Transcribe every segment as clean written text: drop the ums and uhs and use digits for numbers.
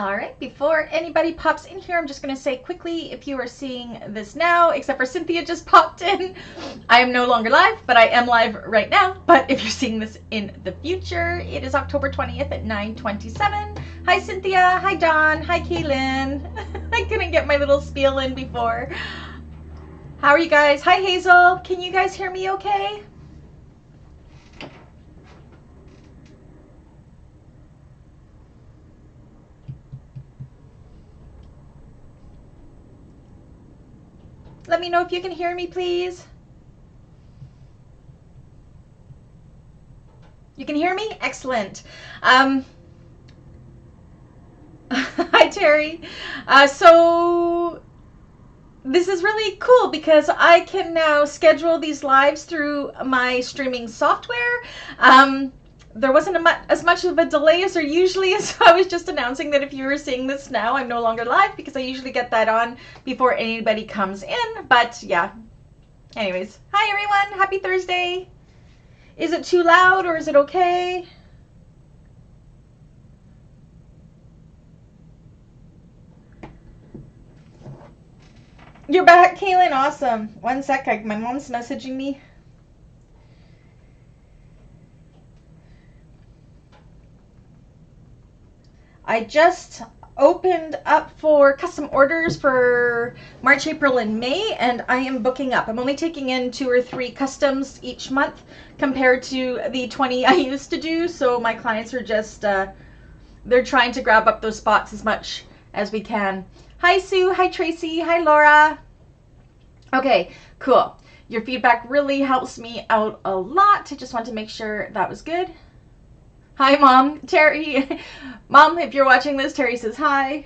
All right, before anybody pops in here, I'm just going to say quickly, if you are seeing this now, except for Cynthia just popped in, I am no longer live, but I am live right now. But if you're seeing this in the future, it is October 20th at 9:27. Hi, Cynthia. Hi, John. Hi, Kaylin. I couldn't get my little spiel in before. How are you guys? Hi, Hazel. Can you guys hear me okay? Let me know if you can hear me, please. You can hear me? Excellent. Hi, Terry. So this is really cool because I can now schedule these lives through my streaming software. There wasn't as much of a delay as there usually is, so I was just announcing that if you were seeing this now, I'm no longer live because I usually get that on before anybody comes in. But yeah, anyways, hi everyone, happy Thursday. Is it too loud or is it okay? You're back, Kaylin? Awesome. One sec, my mom's messaging me. I just opened up for custom orders for March, April, and May, and I am booking up. I'm only taking in 2 or 3 customs each month compared to the 20 I used to do, so my clients are just, they're trying to grab up those spots as much as we can. Hi, Sue. Hi, Tracy. Hi, Laura. Okay, cool. Your feedback really helps me out a lot. I just want to make sure that was good. Hi, Mom. Terry. Mom, if you're watching this, Terry says hi.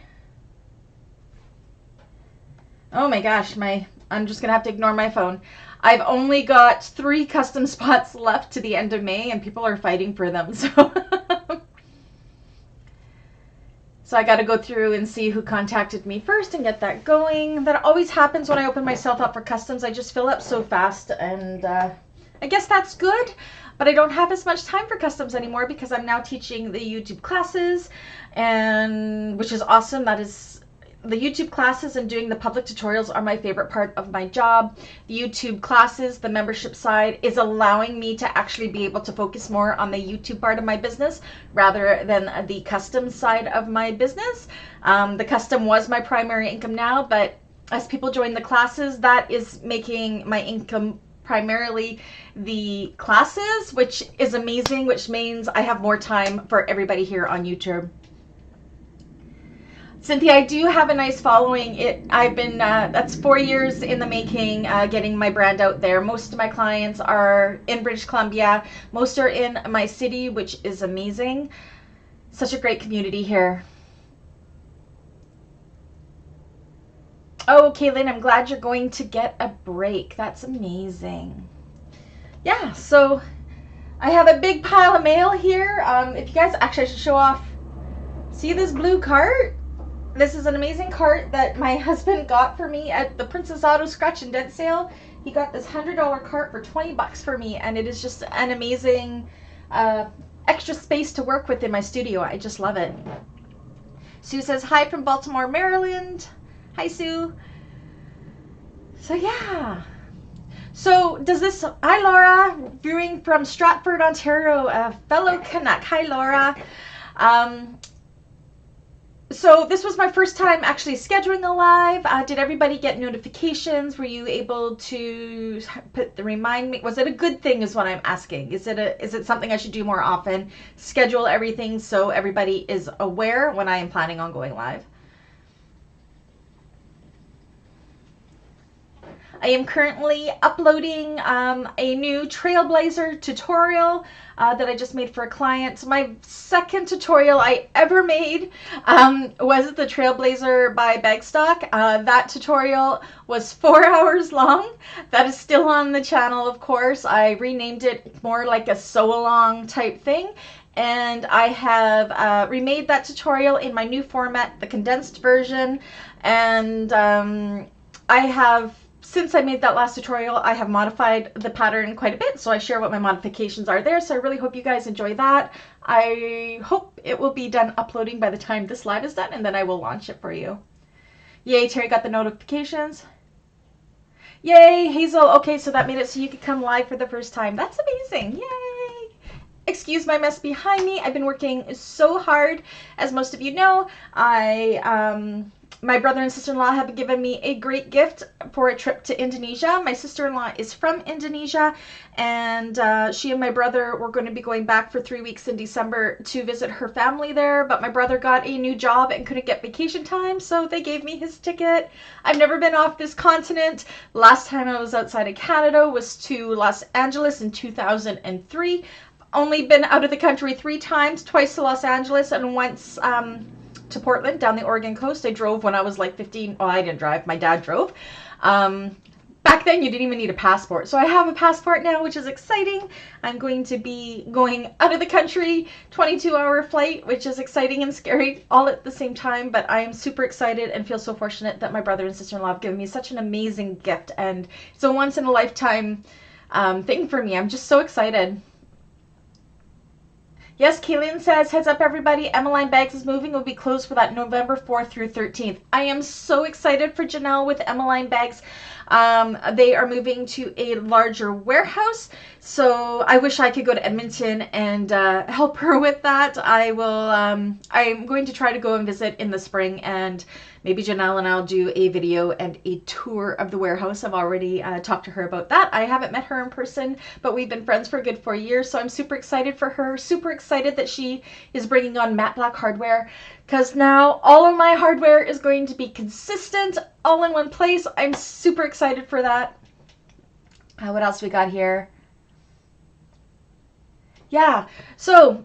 Oh my gosh, I'm just going to have to ignore my phone. I've only got 3 custom spots left to the end of May, and people are fighting for them. So I got to go through and see who contacted me first and get that going. That always happens when I open myself up for customs. I just fill up so fast, and I guess that's good. But I don't have as much time for customs anymore because I'm now teaching the YouTube classes, and which is awesome. That is, the YouTube classes and doing the public tutorials are my favorite part of my job. The YouTube classes, the membership side, is allowing me to actually be able to focus more on the YouTube part of my business rather than the custom side of my business. The custom was my primary income now, but as people join the classes, that is making my income primarily the classes, which is amazing, which means I have more time for everybody here on YouTube. Cynthia, I do have a nice following. I've been, that's 4 years in the making, getting my brand out there. Most of my clients are in British Columbia. Most are in my city, which is amazing. Such a great community here. Oh, Kaylin, I'm glad you're going to get a break. That's amazing. Yeah, so I have a big pile of mail here. If you guys, actually I should show off. See this blue cart? This is an amazing cart that my husband got for me at the Princess Auto Scratch and Dent sale. He got this $100 cart for 20 bucks for me, and it is just an amazing extra space to work with in my studio. I just love it. Sue says hi from Baltimore, Maryland. Hi, Sue. So yeah. So does this, hi Laura, viewing from Stratford, Ontario, a fellow Canuck. Hi Laura. So this was my first time actually scheduling a live. Did everybody get notifications? Were you able to put the remind me? Was it a good thing is what I'm asking. Is it something I should do more often? Schedule everything so everybody is aware when I am planning on going live. I am currently uploading a new Trailblazer tutorial that I just made for a client. My second tutorial I ever made was the Trailblazer by Bagstock. That tutorial was 4 hours long. That is still on the channel, of course. I renamed it more like a sew-along type thing. And I have remade that tutorial in my new format, the condensed version. And I have since I made that last tutorial, I have modified the pattern quite a bit, so I share what my modifications are there. So I really hope you guys enjoy that. I hope it will be done uploading by the time this live is done, and then I will launch it for you. Yay, Terry got the notifications. Yay, Hazel. Okay, so that made it so you could come live for the first time. That's amazing. Yay. Excuse my mess behind me. I've been working so hard. As most of you know, my brother and sister-in-law have given me a great gift for a trip to Indonesia. My sister-in-law is from Indonesia, and she and my brother were going to be going back for 3 weeks in December to visit her family there, but my brother got a new job and couldn't get vacation time, so they gave me his ticket. I've never been off this continent. Last time I was outside of Canada was to Los Angeles in 2003. Only been out of the country 3 times, twice to Los Angeles and once to Portland down the Oregon coast. I drove when I was like 15. Oh, I didn't drive. My dad drove. Back then, you didn't even need a passport. So I have a passport now, which is exciting. I'm going to be going out of the country, 22-hour flight, which is exciting and scary all at the same time. But I am super excited and feel so fortunate that my brother and sister-in-law have given me such an amazing gift. And it's a once-in-a-lifetime thing for me. I'm just so excited. Yes, Kaylin says, heads up everybody, Emmeline Bags is moving. Will be closed for that November 4th through 13th. I am so excited for Janelle with Emmeline Bags. They are moving to a larger warehouse, so I wish I could go to Edmonton and help her with that. I'm going to try to go and visit in the spring, and maybe Janelle and I'll do a video and a tour of the warehouse. I've already talked to her about that. I haven't met her in person, but we've been friends for a good 4 years, so I'm super excited for her, super excited that she is bringing on matte black hardware, because now all of my hardware is going to be consistent, all in one place. I'm super excited for that. What else we got here? Yeah, so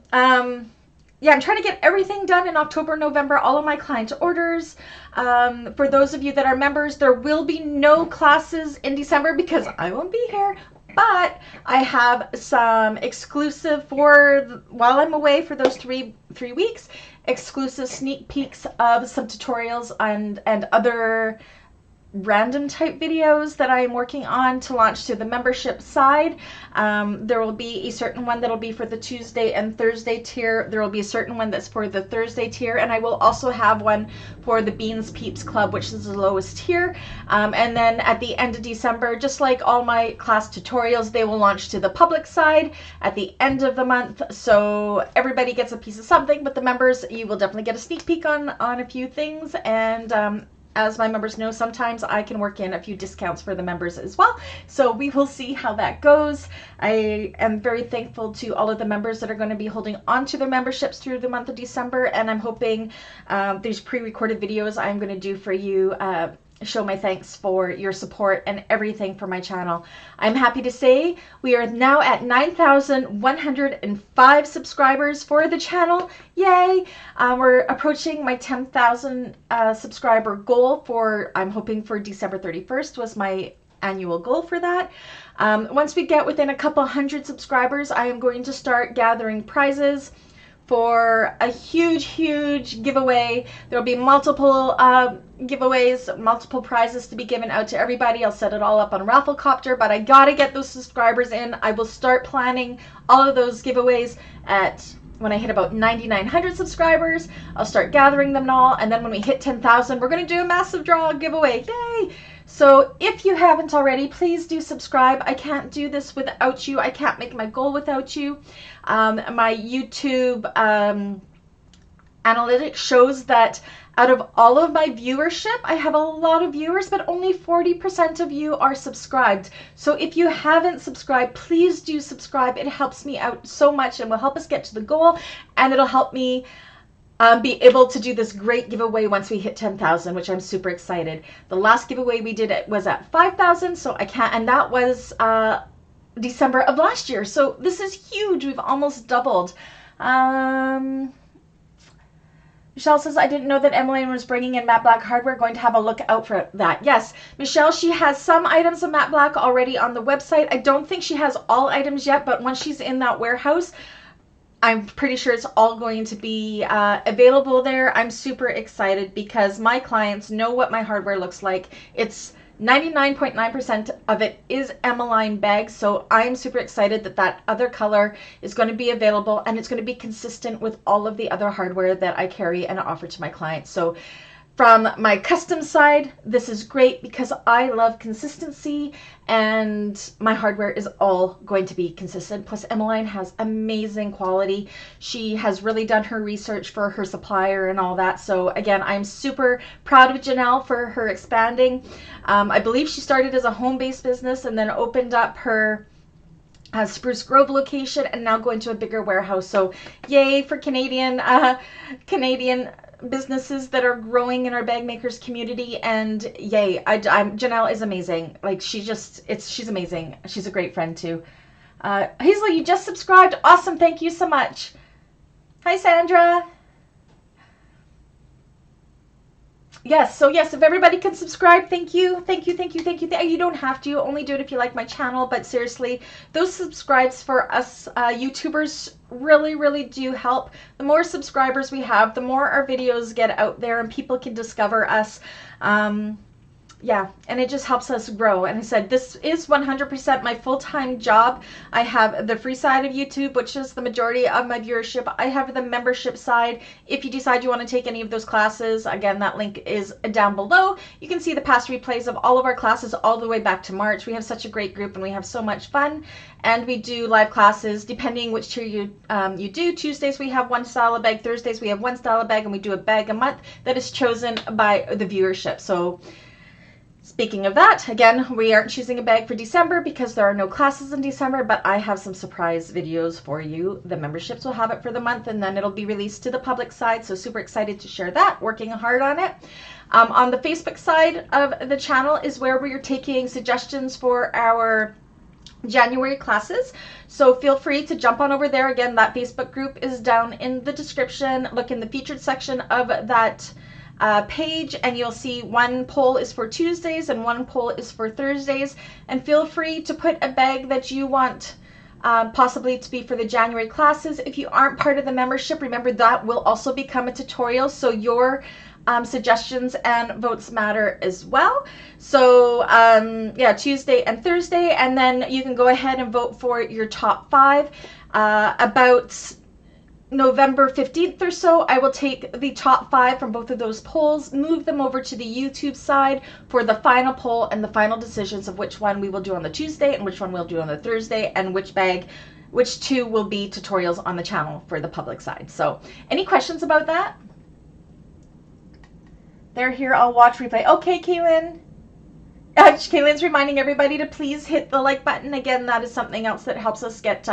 yeah, I'm trying to get everything done in October, November, all of my client orders. For those of you that are members, there will be no classes in December because I won't be here. But I have some exclusive while I'm away for those three weeks, exclusive sneak peeks of some tutorials and other random type videos that I am working on to launch to the membership side. There will be a certain one that'll be for the Tuesday and Thursday tier. There will be a certain one that's for the Thursday tier, and I will also have one for the Beans Peeps Club, which is the lowest tier. And then at the end of December, just like all my class tutorials, they will launch to the public side at the end of the month. So everybody gets a piece of something, but the members, you will definitely get a sneak peek on a few things. And as my members know, sometimes I can work in a few discounts for the members as well. So we will see how that goes. I am very thankful to all of the members that are going to be holding on to their memberships through the month of December. And I'm hoping these pre-recorded videos I'm going to do for you show my thanks for your support and everything for my channel. I'm happy to say we are now at 9,105 subscribers for the channel. Yay! We're approaching my 10,000 subscriber goal I'm hoping for December 31st was my annual goal for that. Once we get within a couple hundred subscribers, I am going to start gathering prizes for a huge giveaway. There'll be multiple giveaways, multiple prizes to be given out to everybody. I'll set it all up on Rafflecopter, but I gotta get those subscribers in. I will start planning all of those giveaways when I hit about 9,900 subscribers. I'll start gathering them all, and then when we hit 10,000, we're gonna do a massive draw giveaway. Yay! So if you haven't already, please do subscribe. I can't do this without you. I can't make my goal without you. My YouTube analytics shows that out of all of my viewership, I have a lot of viewers, but only 40% of you are subscribed. So if you haven't subscribed, please do subscribe. It helps me out so much and will help us get to the goal, and it'll help me be able to do this great giveaway once we hit 10,000, which I'm super excited. The last giveaway we did was at 5,000, so I can't, and that was December of last year. So this is huge. We've almost doubled. Michelle says, I didn't know that Emily was bringing in matte black hardware. Going to have a look out for that. Yes, Michelle, she has some items of matte black already on the website. I don't think she has all items yet, but once she's in that warehouse, I'm pretty sure it's all going to be available there. I'm super excited because my clients know what my hardware looks like. It's 99.9% of it is Emmeline bags, so I'm super excited that that other color is going to be available, and it's going to be consistent with all of the other hardware that I carry and offer to my clients. So from my custom side, this is great because I love consistency, and my hardware is all going to be consistent. Plus, Emmeline has amazing quality. She has really done her research for her supplier and all that. So again, I'm super proud of Janelle for her expanding. I believe she started as a home-based business and then opened up her Spruce Grove location and now going to a bigger warehouse. So yay for Canadian businesses that are growing in our bag makers community, and yay, Janelle is amazing. Like she's amazing. She's a great friend too. Hazel, you just subscribed. Awesome. Thank you so much. Hi, Sandra. Yes, so yes, if everybody can subscribe, thank you, thank you, thank you, thank you. You don't have to, only do it if you like my channel, but seriously, those subscribes for us YouTubers really, really do help. The more subscribers we have, the more our videos get out there and people can discover us. Yeah, and it just helps us grow. And I said, this is 100% my full-time job. I have the free side of YouTube, which is the majority of my viewership. I have the membership side. If you decide you want to take any of those classes, again, that link is down below. You can see the past replays of all of our classes all the way back to March. We have such a great group and we have so much fun. And we do live classes depending which tier you do. Tuesdays we have one style of bag, Thursdays we have one style of bag, and we do a bag a month that is chosen by the viewership. So speaking of that, again, we aren't choosing a bag for December because there are no classes in December, but I have some surprise videos for you. The memberships will have it for the month, and then it'll be released to the public side, so super excited to share that, working hard on it. On the Facebook side of the channel is where we are taking suggestions for our January classes, so feel free to jump on over there. Again, that Facebook group is down in the description. Look in the featured section of that page, and you'll see one poll is for Tuesdays and one poll is for Thursdays, and feel free to put a bag that you want possibly to be for the January classes. If you aren't part of the membership, remember that will also become a tutorial, so your suggestions and votes matter as well. So yeah, Tuesday and Thursday, and then you can go ahead and vote for your top 5. About November 15th or so, I will take the top 5 from both of those polls, move them over to the YouTube side for the final poll and the final decisions of which one we will do on the Tuesday and which one we'll do on the Thursday, and which 2 will be tutorials on the channel for the public side. So any questions about that? They're here, I'll watch replay. Okay, Kaylin. Kaylin's reminding everybody to please hit the like button. Again, that is something else that helps us get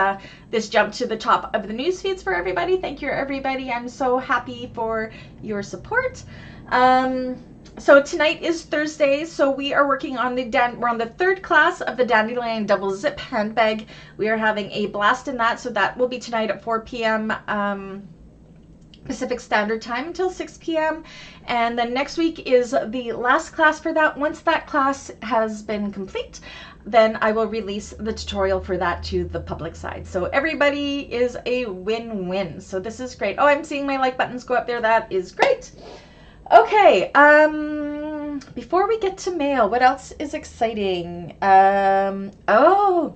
this jump to the top of the news feeds for everybody. Thank you, everybody. I'm so happy for your support. So tonight is Thursday, so we are working on we're on the 3rd class of the Dandelion Double Zip handbag. We are having a blast in that, so that will be tonight at 4 p.m. Pacific Standard Time until 6 p.m. And then next week is the last class for that. Once that class has been complete, then I will release the tutorial for that to the public side. So everybody is a win-win. So this is great. Oh, I'm seeing my like buttons go up there. That is great. Okay, before we get to mail, what else is exciting? Oh,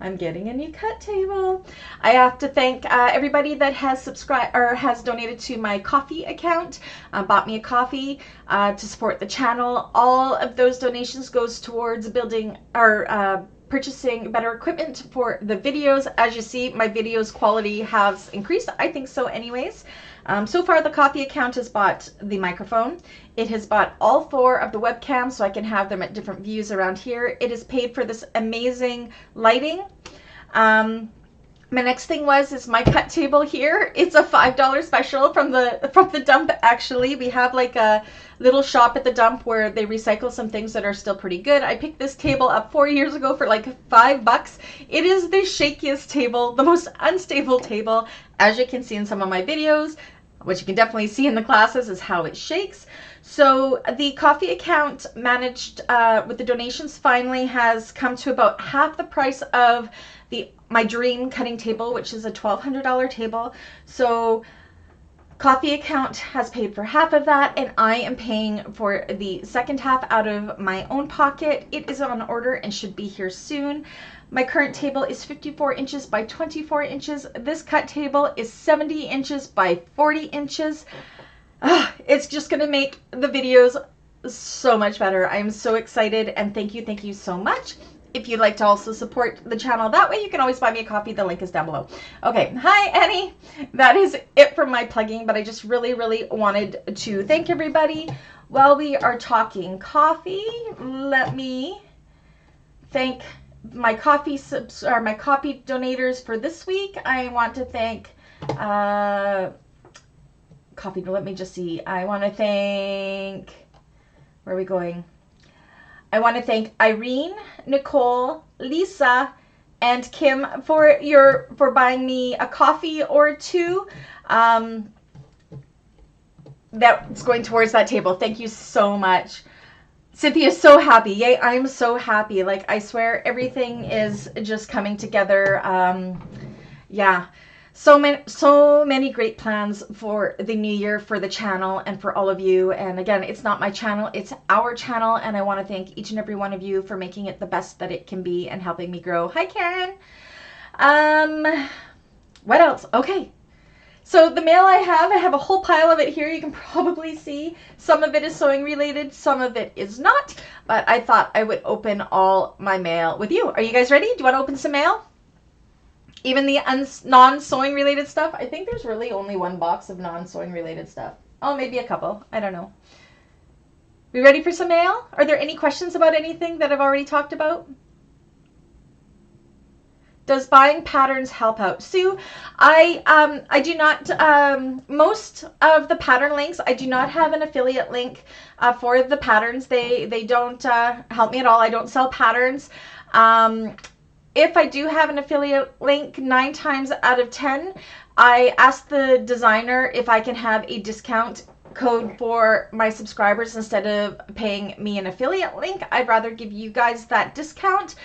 I'm getting a new cut table. I have to thank everybody that has subscribed or has donated to my coffee account, bought me a coffee to support the channel. All of those donations goes towards building or purchasing better equipment for the videos. As you see, my videos quality has increased. I think so anyways. So far, the coffee account has bought the microphone. It has bought all 4 of the webcams so I can have them at different views around here. It has paid for this amazing lighting. My next thing is my cut table here. It's a $5 special from the dump. Actually, we have like a little shop at the dump where they recycle some things that are still pretty good. I picked this table up 4 years ago for like $5. It is the shakiest table, the most unstable table, as you can see in some of my videos. What you can definitely see in the classes is how it shakes. So the coffee account managed with the donations finally has come to about half the price of my dream cutting table, which is a $1,200 table. So Coffee account has paid for half of that, and I am paying for the second half out of my own pocket. It is on order and should be here soon. My current table is 54 inches by 24 inches. This cut table is 70 inches by 40 inches. It's just going to make the videos so much better. I am so excited, and thank you so much. If you'd like to also support the channel that way, you can always buy me a coffee. The link is down below. Okay, hi Annie. That is it for my plugging, but I just really wanted to thank everybody. While we are talking coffee, let me thank my coffee my coffee donators for this week. I want to thank coffee. Let me just see. I want to thank, where are we going? I want to thank Irene, Nicole, Lisa, and Kim for buying me a coffee or two. That's going towards that table. Thank you so much. Cynthia's so happy. Yay, I'm so happy. Like, I swear everything is just coming together. Yeah. So many great plans for the new year, for the channel, and for all of you. And again, it's not my channel, it's our channel, and I want to thank each and every one of you for making it the best that it can be and helping me grow. Hi, Karen. What else? Okay. So the mail I have a whole pile of it here. You can probably see some of it is sewing related, some of it is not, but I thought I would open all my mail with you. Are you guys ready? Do you want to open some mail? Even the non-sewing related stuff. I think there's really only one box of non-sewing related stuff. Oh, maybe a couple. I don't know. We ready for some mail? Are there any questions about anything that I've already talked about? Does buying patterns help out? Sue, I do not, most of the pattern links, I do not have an affiliate link for the patterns. They don't help me at all. I don't sell patterns. If I do have an affiliate link, 9 times out of 10, I ask the designer if I can have a discount code for my subscribers instead of paying me an affiliate link. I'd rather give you guys that discount.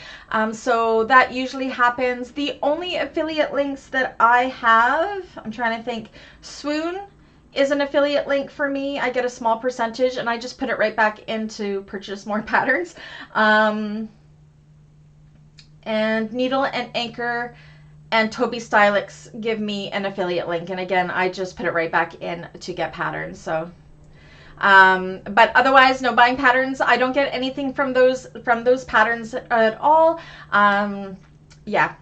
So that usually happens. The only affiliate links that I have, I'm trying to think, Swoon is an affiliate link for me. I get a small percentage and I just put it right back in to purchase more patterns. And Needle and Anchor and Taupe Stylix give me an affiliate link, and again, I just put it right back in to get patterns. So but otherwise, no buying patterns. I don't get anything from those patterns at all. Yeah,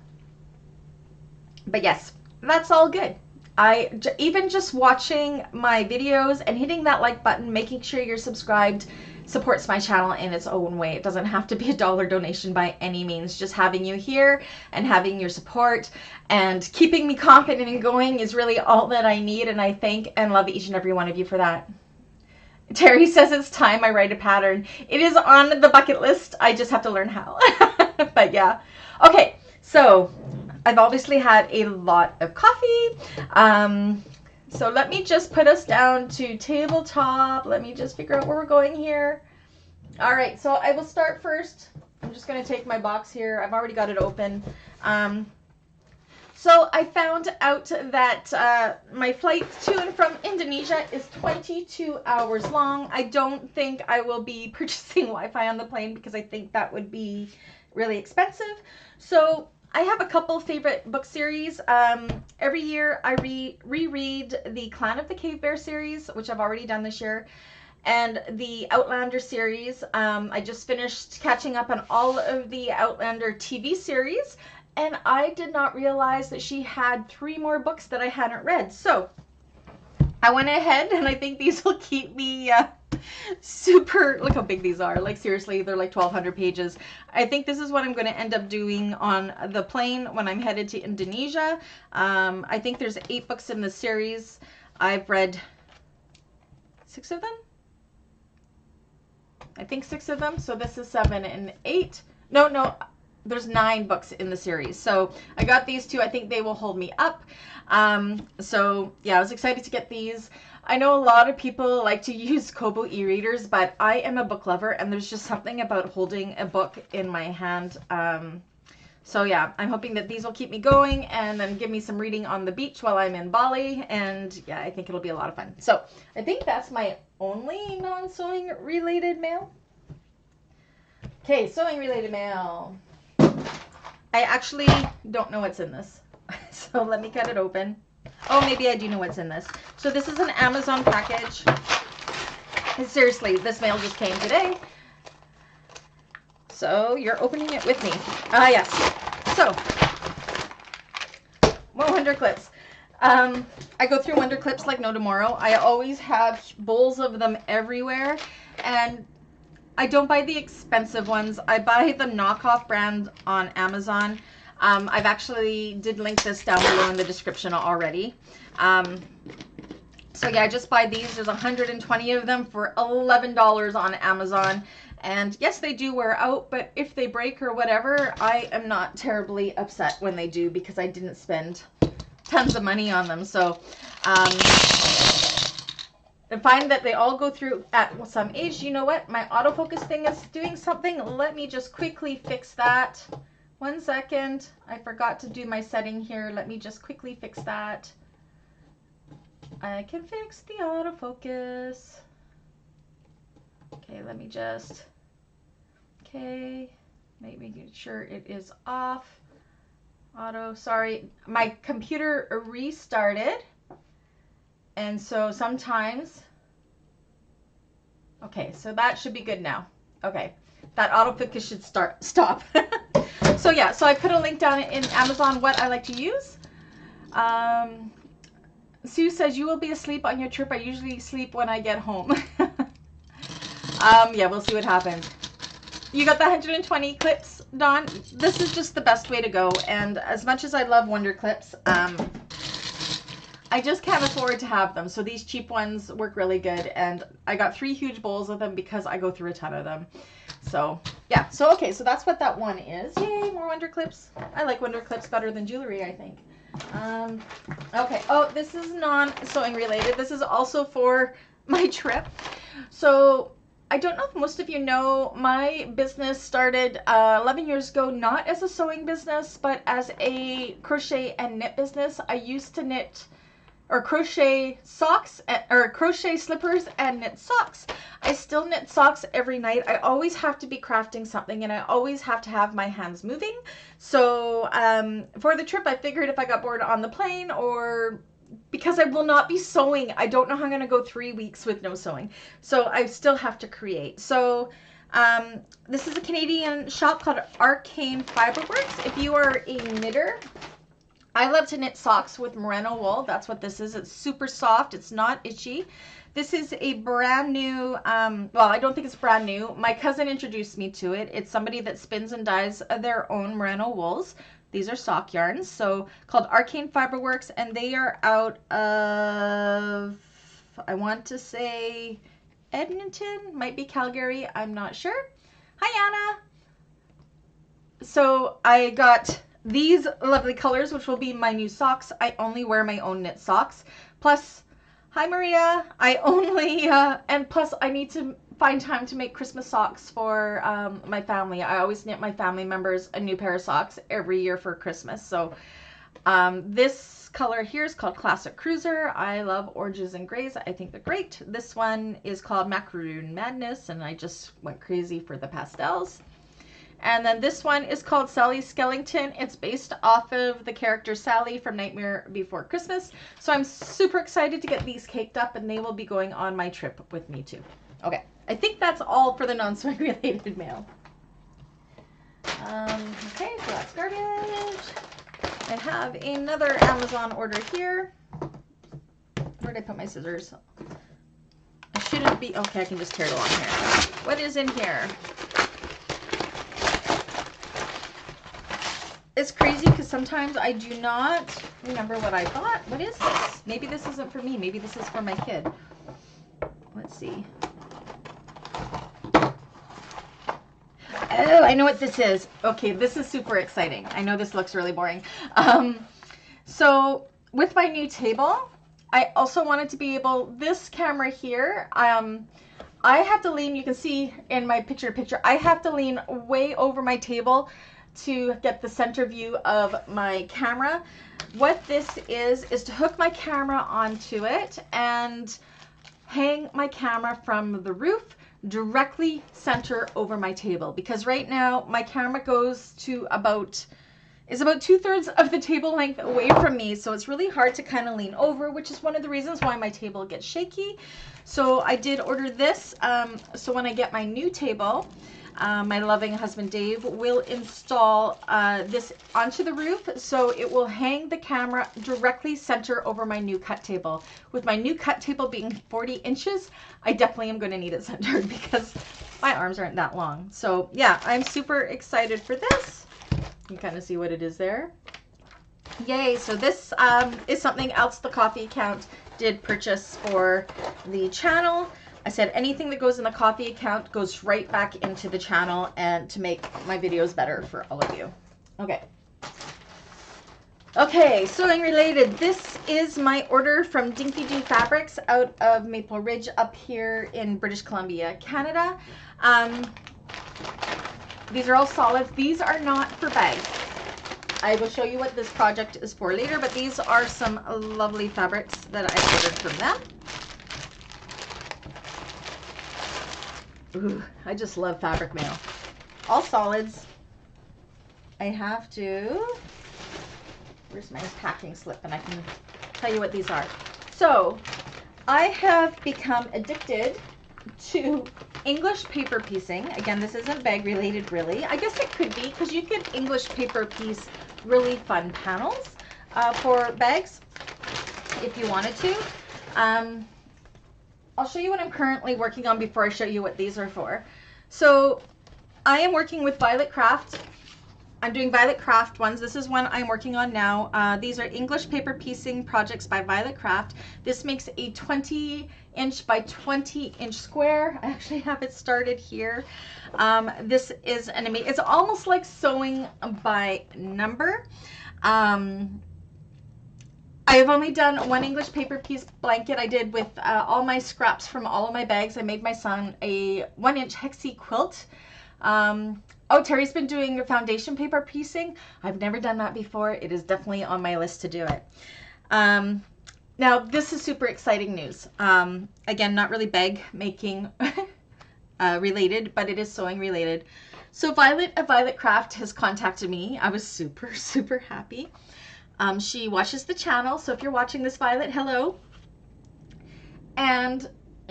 but yes, that's all good. Even just watching my videos and hitting that like button, making sure you're subscribed, supports my channel in its own way. It doesn't have to be a dollar donation by any means. Just having you here and having your support and keeping me confident and going is really all that I need, and I thank and love each and every one of you for that. Terry says it's time I write a pattern. It is on the bucket list. I just have to learn how. But yeah. Okay, so I've obviously had a lot of coffee. So let me just put us down to tabletop. Let me just figure out where we're going here. All right, so I will start first. I'm just going to take my box here. I've already got it open. So I found out that my flight to and from Indonesia is 22 hours long. I don't think I will be purchasing Wi-Fi on the plane because I think that would be really expensive. So I have a couple favorite book series. Every year I reread the Clan of the Cave Bear series, which I've already done this year, and the Outlander series. I just finished catching up on all of the Outlander TV series, and I did not realize that she had 3 more books that I hadn't read. So I went ahead, and I think these will keep me super, look how big these are. Like, seriously, they're like 1,200 pages. I think this is what I'm going to end up doing on the plane when I'm headed to Indonesia. I think there's 8 books in the series. I've read 6 of them. I think 6 of them. So this is 7 and 8. No, there's 9 books in the series. So I got these 2. I think they will hold me up. So yeah, I was excited to get these. I know a lot of people like to use Kobo e-readers, but I am a book lover, and there's just something about holding a book in my hand. So yeah, I'm hoping that these will keep me going and then give me some reading on the beach while I'm in Bali. And yeah, I think it'll be a lot of fun. So I think that's my only non-sewing related mail. Okay, sewing related mail. I actually don't know what's in this. So let me cut it open. Oh, maybe I do know what's in this. So this is an Amazon package. Seriously, this mail just came today. So you're opening it with me. Yes. So, more Wonder Clips. I go through Wonder Clips like no tomorrow. I always have bowls of them everywhere. And I don't buy the expensive ones. I buy the knockoff brand on Amazon. I've actually did link this down below in the description already. So yeah, I just buy these. There's 120 of them for $11 on Amazon. And yes, they do wear out, but if they break or whatever, I am not terribly upset when they do because I didn't spend tons of money on them. So I find that they all go through at some age. You know what? My autofocus thing is doing something. Let me just quickly fix that. 1 second. I forgot to do my setting here. Let me just quickly fix that. I can fix the autofocus. Okay, let me just, okay, making sure it is off. Auto, sorry, my computer restarted. And so sometimes, okay, so that should be good now. Okay, that autofocus should stop. So yeah, so I put a link down in Amazon what I like to use. Sue says, you will be asleep on your trip. I usually sleep when I get home. Yeah, we'll see what happens. You got the 120 clips, Dawn. This is just the best way to go. And as much as I love Wonder Clips, I just can't afford to have them. So these cheap ones work really good. And I got 3 huge bowls of them because I go through a ton of them. So yeah, so okay, so that's what that one is. Yay, more Wonder Clips. I like Wonder Clips better than jewelry, I think. Okay, oh, this is non-sewing related. This is also for my trip. So I don't know if most of you know, my business started 11 years ago, not as a sewing business, but as a crochet and knit business. I used to knit or crochet socks or crochet slippers and knit socks. I still knit socks every night. I always have to be crafting something and I always have to have my hands moving. So for the trip, I figured if I got bored on the plane or because I will not be sewing, I don't know how I'm going to go 3 weeks with no sewing. So I still have to create. So this is a Canadian shop called Arcane Fiberworks. If you are a knitter, I love to knit socks with merino wool. That's what this is. It's super soft. It's not itchy. This is a brand new, well, I don't think it's brand new. My cousin introduced me to it. It's somebody that spins and dyes their own merino wools. These are sock yarns, so called Arcane Fiberworks, and they are out of, I want to say Edmonton, might be Calgary, I'm not sure. Hi, Anna. So I got these lovely colors, which will be my new socks. I only wear my own knit socks. Plus, hi Maria, I only, and plus I need to find time to make Christmas socks for my family. I always knit my family members a new pair of socks every year for Christmas. So this color here is called Classic Cruiser. I love oranges and grays. I think they're great. This one is called Macaroon Madness, and I just went crazy for the pastels. And then this one is called Sally Skellington. It's based off of the character Sally from Nightmare Before Christmas. So I'm super excited to get these caked up, and they will be going on my trip with me too. Okay, I think that's all for the non-sewing related mail. Okay, so that's garbage. I have another Amazon order here. Where did I put my scissors? I shouldn't be, okay, I can just tear it along here. What is in here? It's crazy because sometimes I do not remember what I bought. What is this? Maybe this isn't for me. Maybe this is for my kid. Let's see. Oh, I know what this is. Okay, this is super exciting. I know this looks really boring. So with my new table, I also wanted to be able, this camera here, I have to lean, you can see in my picture, I have to lean way over my table to get the center view of my camera. What this is to hook my camera onto it and hang my camera from the roof directly center over my table, because right now my camera goes to is about 2/3 of the table length away from me, so it's really hard to kind of lean over, which is one of the reasons why my table gets shaky. So I did order this, so when I get my new table, my loving husband Dave will install this onto the roof, so it will hang the camera directly center over my new cut table. With my new cut table being 40 inches, I definitely am going to need it centered because my arms aren't that long. So yeah, I'm super excited for this. You can kind of see what it is there. Yay, so this is something else the coffee account did purchase for the channel. I said anything that goes in the coffee account goes right back into the channel and to make my videos better for all of you. Okay. Okay, sewing related. This is my order from Dinky Doo Fabrics out of Maple Ridge up here in British Columbia, Canada. These are all solids. These are not for bags. I will show you what this project is for later, but these are some lovely fabrics that I ordered from them. Ooh, I just love fabric mail. All solids. I have to, where's my packing slip, and I can tell you what these are. So I have become addicted to English paper piecing. Again, this isn't bag related really. I guess it could be, because you could English paper piece really fun panels for bags if you wanted to. I'll show you what I'm currently working on before I show you what these are for. So I am working with Violet Craft. I'm doing Violet Craft ones. This is one I'm working on now. These are English paper piecing projects by Violet Craft. This makes a 20-inch by 20-inch square. I actually have it started here. This is an amazing, it's almost like sewing by number. I have only done one English paper piece blanket. I did with all my scraps from all of my bags. I made my son a 1-inch hexie quilt. Oh, Terry's been doing foundation paper piecing. I've never done that before. It is definitely on my list to do it. Now, this is super exciting news. Again, not really bag making related, but it is sewing related. So Violet of Violet Craft has contacted me. I was super, super happy. She watches the channel, so if you're watching this, Violet, hello. And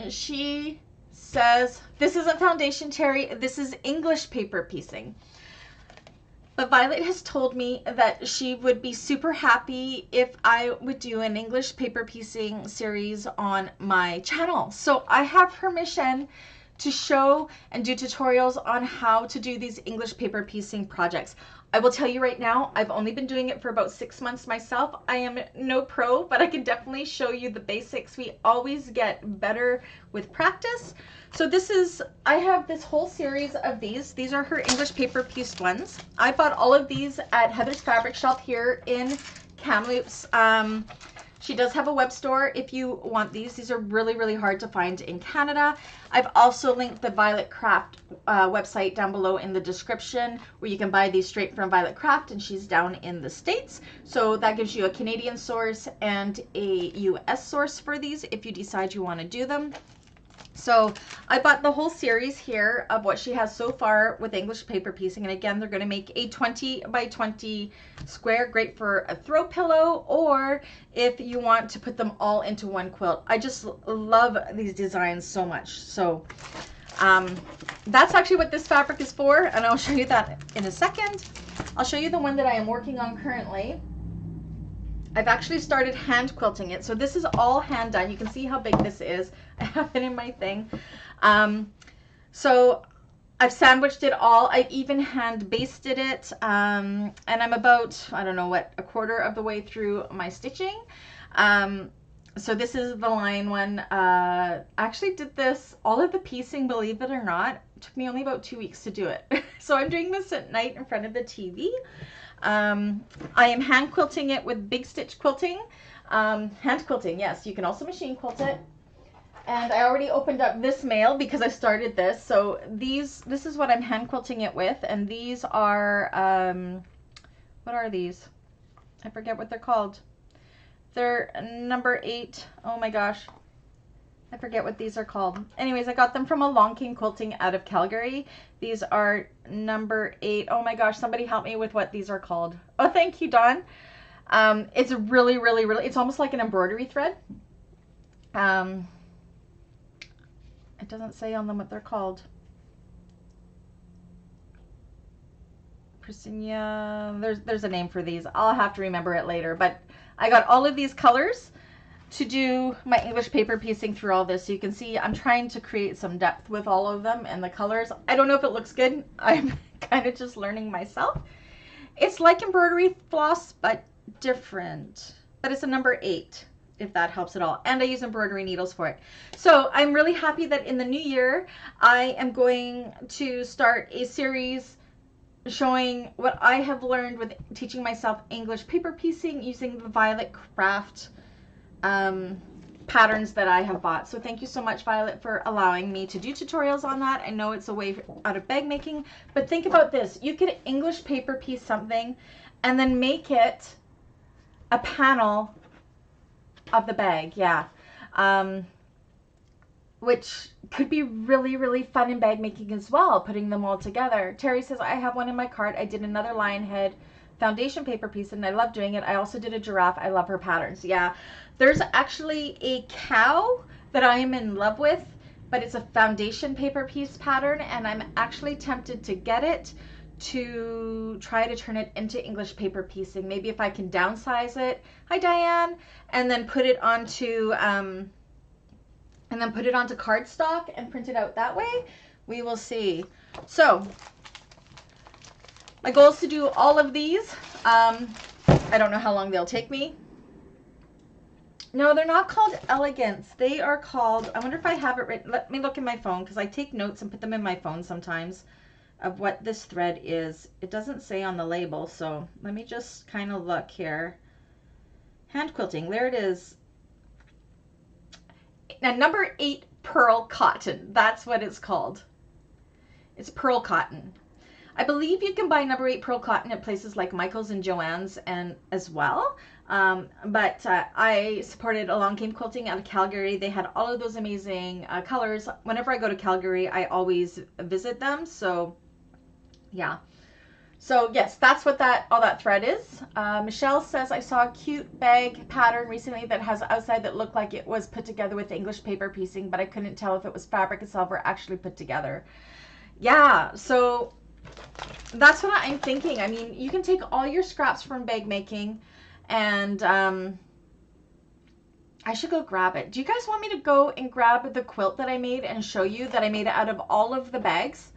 she says, this isn't foundation, Terry, this is English paper piecing. But Violet has told me that she would be super happy if I would do an English paper piecing series on my channel. So I have permission to show and do tutorials on how to do these English paper piecing projects. I will tell you right now, I've only been doing it for about 6 months myself. I am no pro, but I can definitely show you the basics. We always get better with practice. So this is, I have this whole series of these. These are her English paper pieced ones. I bought all of these at Heather's Fabric Shop here in Kamloops. She does have a web store if you want these. These are really, really hard to find in Canada. I've also linked the Violet Craft website down below in the description where you can buy these straight from Violet Craft, and she's down in the States. So that gives you a Canadian source and a US source for these if you decide you want to do them. So I bought the whole series here of what she has so far with English paper piecing. And again, they're going to make a 20 by 20 square, great for a throw pillow, or if you want to put them all into one quilt. I just love these designs so much. So that's actually what this fabric is for, and I'll show you that in a second. I'll show you the one that I am working on currently. I've actually started hand quilting it. So this is all hand done. You can see how big this is. I have it in my thing. So I've sandwiched it all. I've even hand basted it. And I'm about, I don't know what, a quarter of the way through my stitching. So this is the line one. I actually did this, all of the piecing, believe it or not. It took me only about 2 weeks to do it. So I'm doing this at night in front of the TV. I am hand quilting it with big stitch quilting. Hand quilting, yes, you can also machine quilt it. And I already opened up this mail because I started this. So this is what I'm hand quilting it with. And these are, what are these? I forget what they're called. They're number 8. Oh my gosh. I forget what these are called. Anyways, I got them from a Arcane quilting out of Calgary. These are number 8. Oh my gosh, somebody help me with what these are called. Oh, thank you, Dawn. It's really, really, really, it's almost like an embroidery thread. It doesn't say on them what they're called. Prisinia, there's a name for these. I'll have to remember it later, but I got all of these colors to do my English paper piecing through all this. So you can see I'm trying to create some depth with all of them and the colors. I don't know if it looks good. I'm kind of just learning myself. It's like embroidery floss, but different. But it's a number 8, if that helps at all. And I use embroidery needles for it. So I'm really happy that in the new year, I am going to start a series showing what I have learned with teaching myself English paper piecing using the Violet Craft patterns that I have bought. So thank you so much, Violet, for allowing me to do tutorials on that. I know it's a way out of bag making, but think about this. You could English paper piece something and then make it a panel of the bag, yeah. Which could be really, really fun in bag making as well, putting them all together. Terry says, I have one in my cart. I did another lion head foundation paper piece and I love doing it. I also did a giraffe. I love her patterns. Yeah, there's actually a cow that I am in love with, but it's a foundation paper piece pattern, and I'm actually tempted to get it to try to turn it into English paper piecing. Maybe if I can downsize it. Hi, Diane. And then put it onto cardstock and print it out that way. We will see. So my goal is to do all of these. I don't know how long they'll take me. No, they're not called elegance. They are called, I wonder if I have it written. Let me look in my phone because I take notes and put them in my phone sometimes of what this thread is. It doesn't say on the label, so let me just kind of look here. Hand quilting, there it is. Now, number 8 pearl cotton. That's what it's called. It's pearl cotton. I believe you can buy number 8 pearl cotton at places like Michael's and Joann's and as well. But I supported Arcane quilting out of Calgary. They had all of those amazing colors. Whenever I go to Calgary, I always visit them. So yeah. So yes, that's what all that thread is. Michelle says, I saw a cute bag pattern recently that has outside that looked like it was put together with English paper piecing, but I couldn't tell if it was fabric itself or actually put together. Yeah, so that's what I'm thinking. I mean, you can take all your scraps from bag making and I should go grab it. Do you guys want me to go and grab the quilt that I made and show you that I made it out of all of the bags?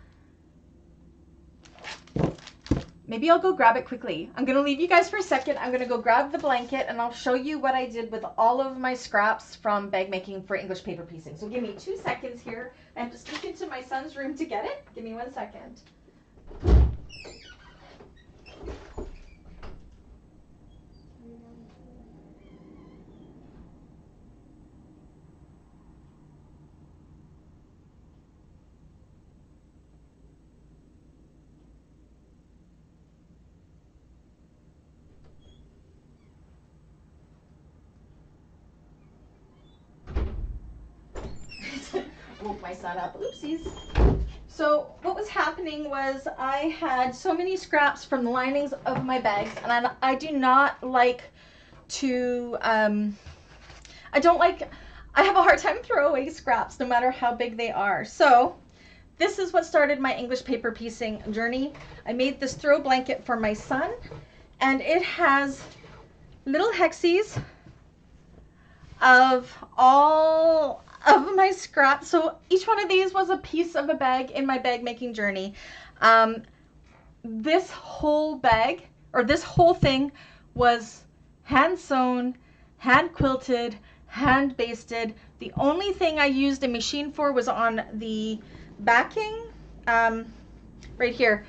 Maybe I'll go grab it quickly. I'm going to leave you guys for a second. I'm going to go grab the blanket and I'll show you what I did with all of my scraps from bag making for English paper piecing. So give me 2 seconds here. I have to sneak into my son's room to get it. Give me 1 second. Woke my son up. Oopsies. So what was happening was I had so many scraps from the linings of my bags, and I do not like to, I have a hard time throwing away scraps no matter how big they are. So this is what started my English paper piecing journey. I made this throw blanket for my son, and it has little hexies of all of my scraps. So each one of these was a piece of a bag in my bag making journey. This whole bag, or this whole thing, was hand sewn, hand quilted, hand basted. The only thing I used a machine for was on the backing, right here.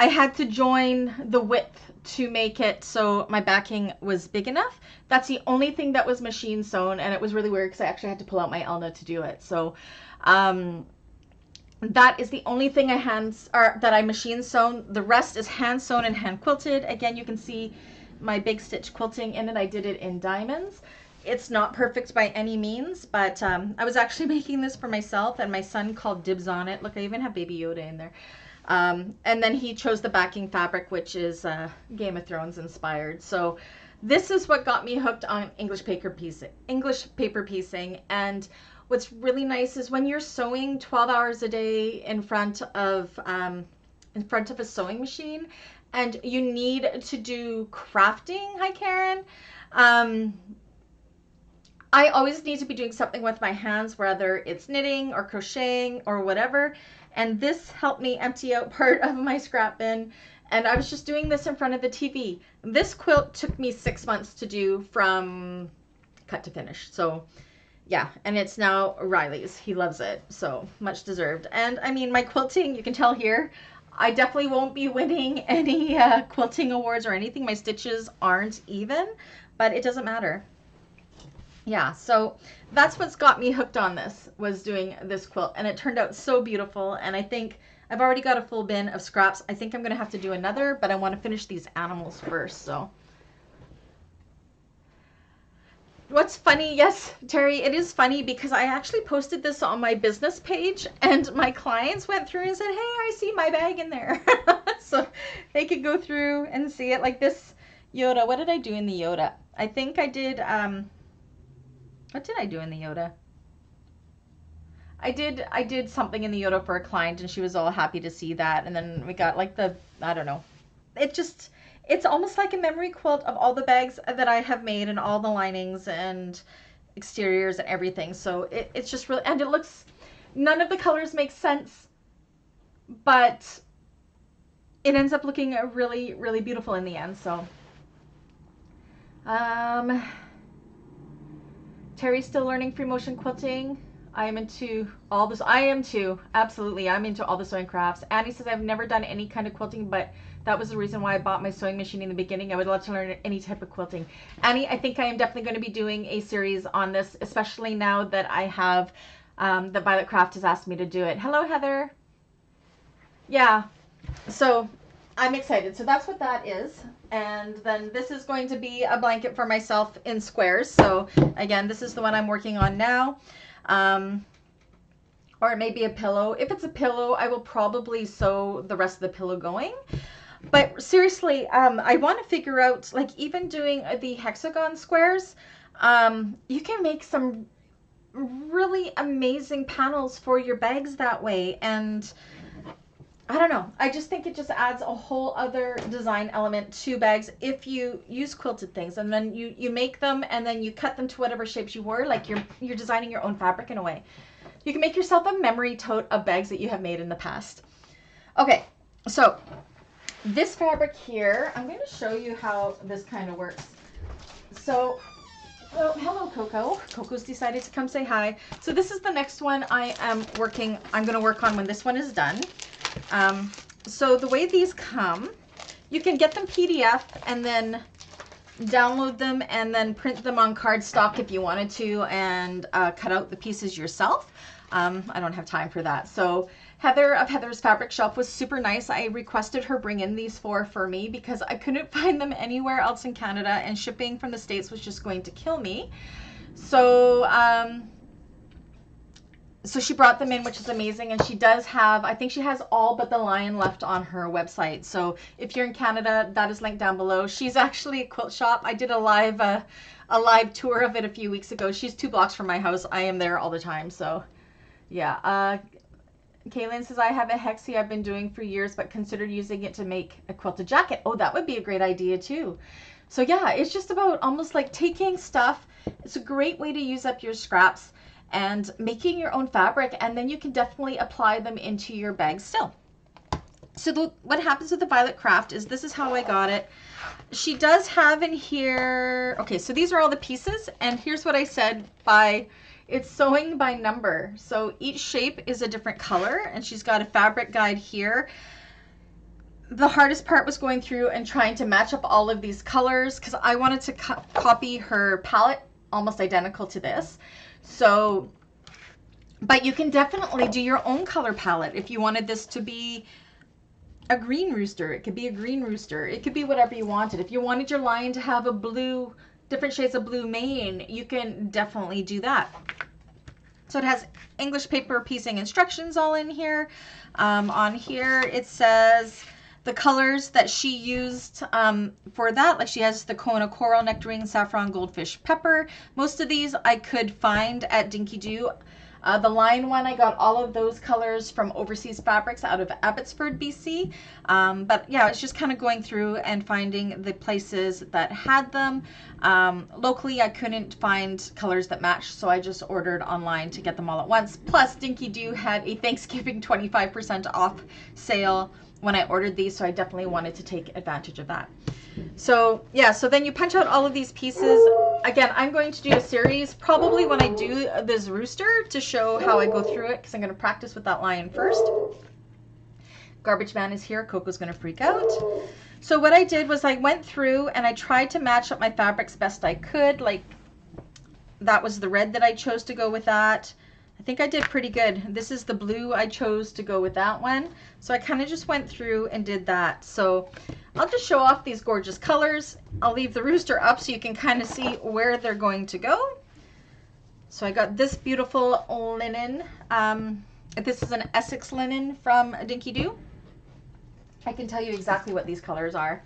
I had to join the width to make it so my backing was big enough. That's the only thing that was machine sewn, and it was really weird because I actually had to pull out my Elna to do it. So that is the only thing that I machine sewn. The rest is hand sewn and hand quilted. Again, you can see my big stitch quilting in it. I did it in diamonds. It's not perfect by any means, but I was actually making this for myself, and my son called dibs on it. Look, I even have Baby Yoda in there. And then he chose the backing fabric, which is Game of Thrones inspired. So this is what got me hooked on English paper piecing. And what's really nice is when you're sewing 12 hours a day in front of a sewing machine, and you need to do crafting. Hi, Karen. I always need to be doing something with my hands, whether it's knitting or crocheting or whatever. And this helped me empty out part of my scrap bin. And I was just doing this in front of the TV. This quilt took me 6 months to do from cut to finish. So yeah, and it's now Riley's. He loves it. So much deserved. And I mean, my quilting, you can tell here, I definitely won't be winning any quilting awards or anything. My stitches aren't even, but it doesn't matter. Yeah, so that's what's got me hooked on this, was doing this quilt, and it turned out so beautiful. And I think I've already got a full bin of scraps. I think I'm going to have to do another, but I want to finish these animals first. So what's funny, yes, Terry, it is funny because I actually posted this on my business page, and my clients went through and said, hey, I see my bag in there. So they could go through and see it. Like this Yoda. What did I do in the Yoda? I think I did what did I do in the Yoda? I did something in the Yoda for a client, and she was all happy to see that. And then we got like I don't know. It's almost like a memory quilt of all the bags that I have made and all the linings and exteriors and everything. So it's just really, and it looks, none of the colors make sense, but it ends up looking really, really beautiful in the end. So, Terry's still learning free motion quilting. I am into all this. I am too. Absolutely. I'm into all the sewing crafts. Annie says I've never done any kind of quilting, but that was the reason why I bought my sewing machine in the beginning. I would love to learn any type of quilting. Annie, I think I am definitely going to be doing a series on this, especially now that I have that Violet Craft has asked me to do it. Hello, Heather. Yeah. So I'm excited. So that's what that is. And then this is going to be a blanket for myself in squares. So again, this is the one I'm working on now. Or it may be a pillow. If it's a pillow, I will probably sew the rest of the pillow going. But seriously, I want to figure out, like, even doing the hexagon squares, you can make some really amazing panels for your bags that way. And I don't know. I just think it just adds a whole other design element to bags if you use quilted things, and then you make them and then you cut them to whatever shapes you were, like you're designing your own fabric in a way. You can make yourself a memory tote of bags that you have made in the past. Okay, so this fabric here, I'm going to show you how this kind of works. So, oh, hello, Coco. Coco's decided to come say hi. So this is the next one I'm going to work on when this one is done. So the way these come, you can get them PDF and then download them and then print them on cardstock if you wanted to, and cut out the pieces yourself. I don't have time for that. So Heather of Heather's Fabric Shelf was super nice. I requested her bring in these for me because I couldn't find them anywhere else in Canada, and shipping from the States was just going to kill me. So so she brought them in, which is amazing. And she does have, I think she has all but the lion left on her website. So if you're in Canada, that is linked down below. She's actually a quilt shop. I did a live tour of it a few weeks ago. She's 2 blocks from my house. I am there all the time. So yeah. Kaylin says, I have a hexie I've been doing for years, but considered using it to make a quilted jacket. Oh, that would be a great idea too. So yeah, it's just about almost like taking stuff. It's a great way to use up your scraps and making your own fabric, and then you can definitely apply them into your bag still. So what happens with the Violet Craft is, this is how I got it. She does have in here, okay, so these are all the pieces, and here's what I said it's sewing by number. So each shape is a different color, and she's got a fabric guide here. the hardest part was going through and trying to match up all of these colors because I wanted to copy her palette almost identical to this. So, but you can definitely do your own color palette. If you wanted this to be a green rooster, it could be a green rooster. It could be whatever you wanted. If you wanted your lion to have a blue, different shades of blue mane, you can definitely do that. So it has English paper piecing instructions all in here. On here it says the colors that she used for that. Like she has the Kona coral, nectarine, saffron, goldfish, pepper. Most of these I could find at Dinky Doo. The line one, I got all of those colors from Overseas Fabrics out of Abbotsford, BC. But yeah, it's just kind of going through and finding the places that had them. Locally, I couldn't find colors that matched, so I just ordered online to get them all at once. Plus, Dinky Doo had a Thanksgiving 25% off sale when I ordered these, so I definitely wanted to take advantage of that. So yeah, so then you punch out all of these pieces. Again, I'm going to do a series probably when I do this rooster to show how I go through it, because I'm going to practice with that lion first. Garbage man is here. Coco's going to freak out. So what I did was I went through and I tried to match up my fabrics best I could. Like that was the red that I chose to go with that. I think I did pretty good. This is the blue I chose to go with that one. So I kind of just went through and did that. So I'll just show off these gorgeous colors. I'll leave the rooster up so you can kind of see where they're going to go. So I got this beautiful linen. This is an Essex linen from Dinky Doo. I can tell you exactly what these colors are.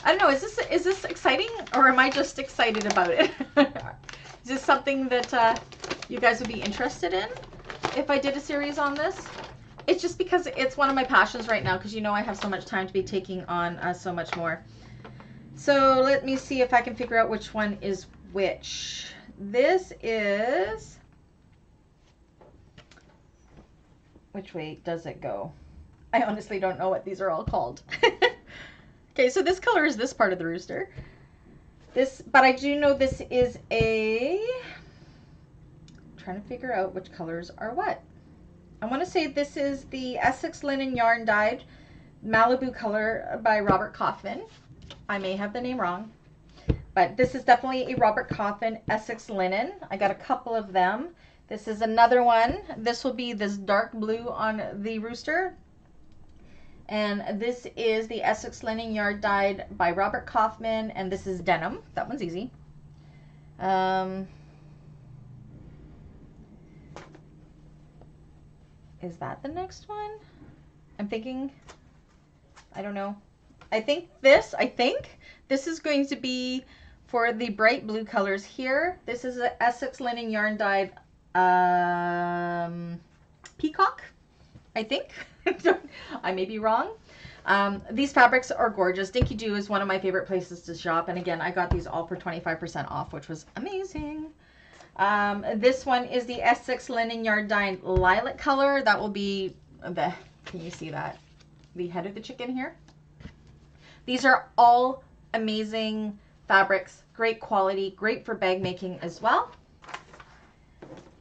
I don't know, is this exciting, or am I just excited about it? Is this something that you guys would be interested in if I did a series on this? It's just because it's one of my passions right now, because you know I have so much time to be taking on so much more. So let me see if I can figure out which one is which. This is... Which way does it go? I honestly don't know what these are all called. Okay, so this color is this part of the rooster. This, but I do know this is a... I'm trying to figure out which colors are what. I want to say this is the Essex Linen Yarn Dyed Malibu color by Robert Kaufman. I may have the name wrong, but this is definitely a Robert Kaufman Essex Linen. I got a couple of them. This is another one. This will be this dark blue on the rooster. And this is the Essex Linen Yarn Dyed by Robert Kaufman, and this is denim. That one's easy. Is that the next one? I'm thinking, I don't know. I think this is going to be for the bright blue colors here. This is an Essex Linen Yarn Dyed peacock, I think. I may be wrong. These fabrics are gorgeous. Dinky Doo is one of my favorite places to shop. And again, I got these all for 25% off, which was amazing. This one is the Essex Linen Yarn Dyed lilac color. That will be the, can you see that? The head of the chicken here. These are all amazing fabrics, great quality, great for bag making as well.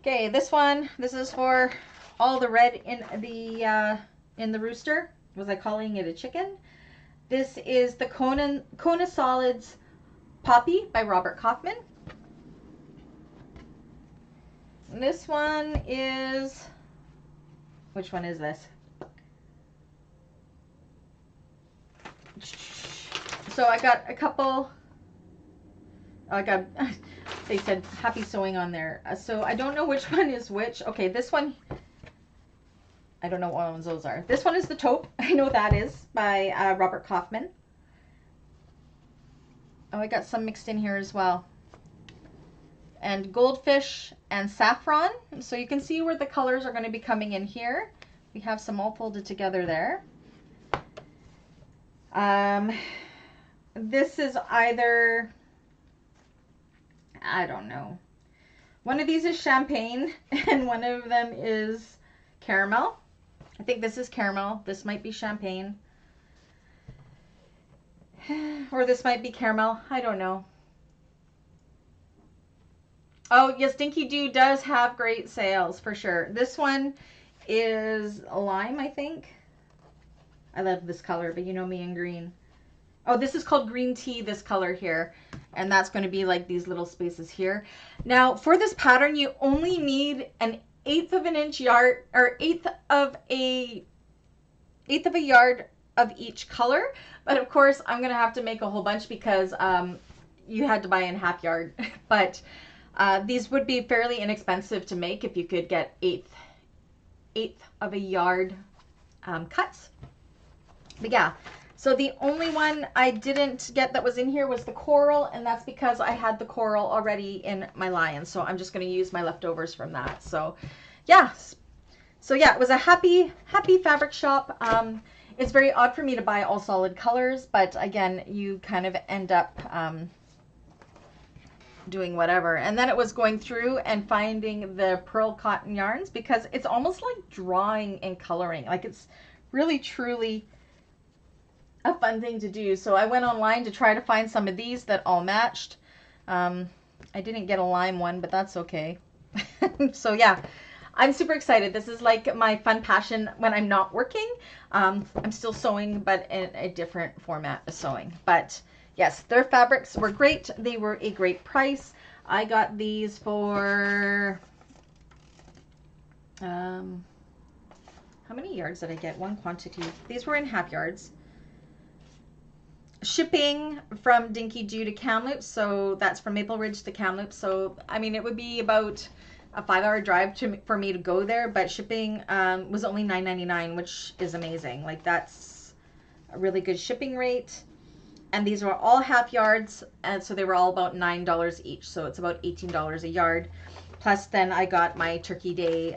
Okay, this one, this is for all the red in the rooster. Was I calling it a chicken? This is the Kona Solids Poppy by Robert Kaufman. And this one is, which one is this? So I got a couple, I got, they said happy sewing on there. So I don't know which one is which. Okay, this one, I don't know what ones those are. This one is the Taupe. I know that is by Robert Kaufman. Oh, I got some mixed in here as well. And goldfish and saffron. So you can see where the colors are going to be coming in here. We have some all folded together there. This is either, I don't know. One of these is champagne and one of them is caramel. I think this is caramel. This might be champagne. Or this might be caramel. I don't know. Oh, yes, Dinky Doo does have great sales for sure. This one is lime, I think. I love this color, but you know me in green. Oh, this is called green tea, this color here. And that's going to be like these little spaces here. Now, for this pattern, you only need an 1/8 of an inch yard, or eighth of a yard of each color. But of course, I'm going to have to make a whole bunch because you had to buy in half yard. But these would be fairly inexpensive to make if you could get eighth of a yard cuts. But yeah, so the only one I didn't get that was in here was the coral, and that's because I had the coral already in my lion. So I'm just going to use my leftovers from that. So yeah, it was a happy fabric shop. It's very odd for me to buy all solid colors, but again, you kind of end up doing whatever. And then it was going through and finding the pearl cotton yarns, because it's almost like drawing and coloring. Like, it's really truly a fun thing to do. So I went online to try to find some of these that all matched. I didn't get a lime one, but that's okay. So yeah, I'm super excited. This is like my fun passion when I'm not working. I'm still sewing, but in a different format of sewing. But yes, their fabrics were great. They were a great price. I got these for, how many yards did I get? One quantity. These were in half yards. Shipping from Dinky Doo to Kamloops, so that's from Maple Ridge to Kamloops. So I mean, it would be about a 5-hour drive for me to go there, but shipping was only $9.99, which is amazing. Like, that's a really good shipping rate. And these were all half yards, and so they were all about $9 each, so it's about $18 a yard. Plus then I got my Turkey Day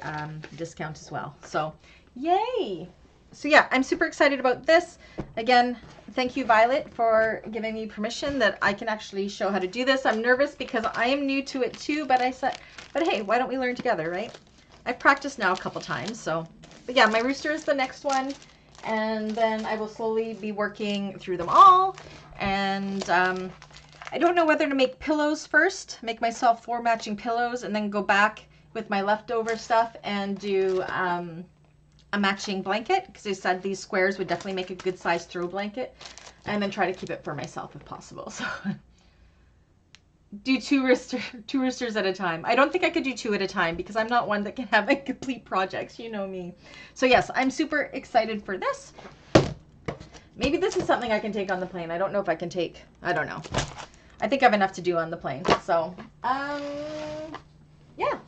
discount as well. So yay! So yeah, I'm super excited about this. Again, thank you, Violet, for giving me permission that I can actually show how to do this. I'm nervous because I am new to it too, but I said, but hey, why don't we learn together, right? I've practiced now a couple times, so. But yeah, my rooster is the next one, and then I will slowly be working through them all. And I don't know whether to make pillows first, make myself 4 matching pillows, and then go back with my leftover stuff and do a matching blanket, because I said these squares would definitely make a good size throw blanket, and then try to keep it for myself if possible. So do two roosters at a time. I don't think I could do 2 at a time because I'm not one that can have like complete projects, you know me. So yes, I'm super excited for this. Maybe this is something I can take on the plane. I don't know if I can take, I don't know. I think I have enough to do on the plane. So yeah,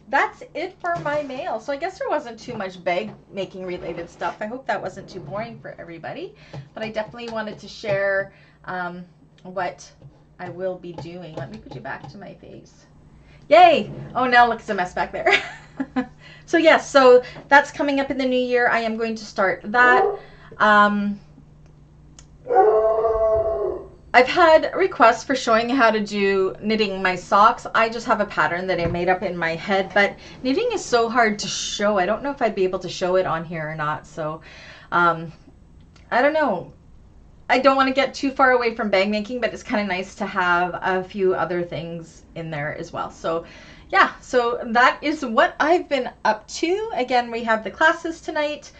that's it for my mail. So I guess there wasn't too much bag making related stuff. I hope that wasn't too boring for everybody, but I definitely wanted to share what I will be doing. Let me put you back to my face. Yay! Oh, now look, it's a mess back there. So yes, so that's coming up in the new year. I am going to start that. I've had requests for showing how to do knitting my socks. I just have a pattern that I made up in my head, but knitting is so hard to show. I don't know if I'd be able to show it on here or not. So I don't know. I don't want to get too far away from bag making, but it's kind of nice to have a few other things in there as well. So yeah, so that is what I've been up to. Again, we have the classes tonight.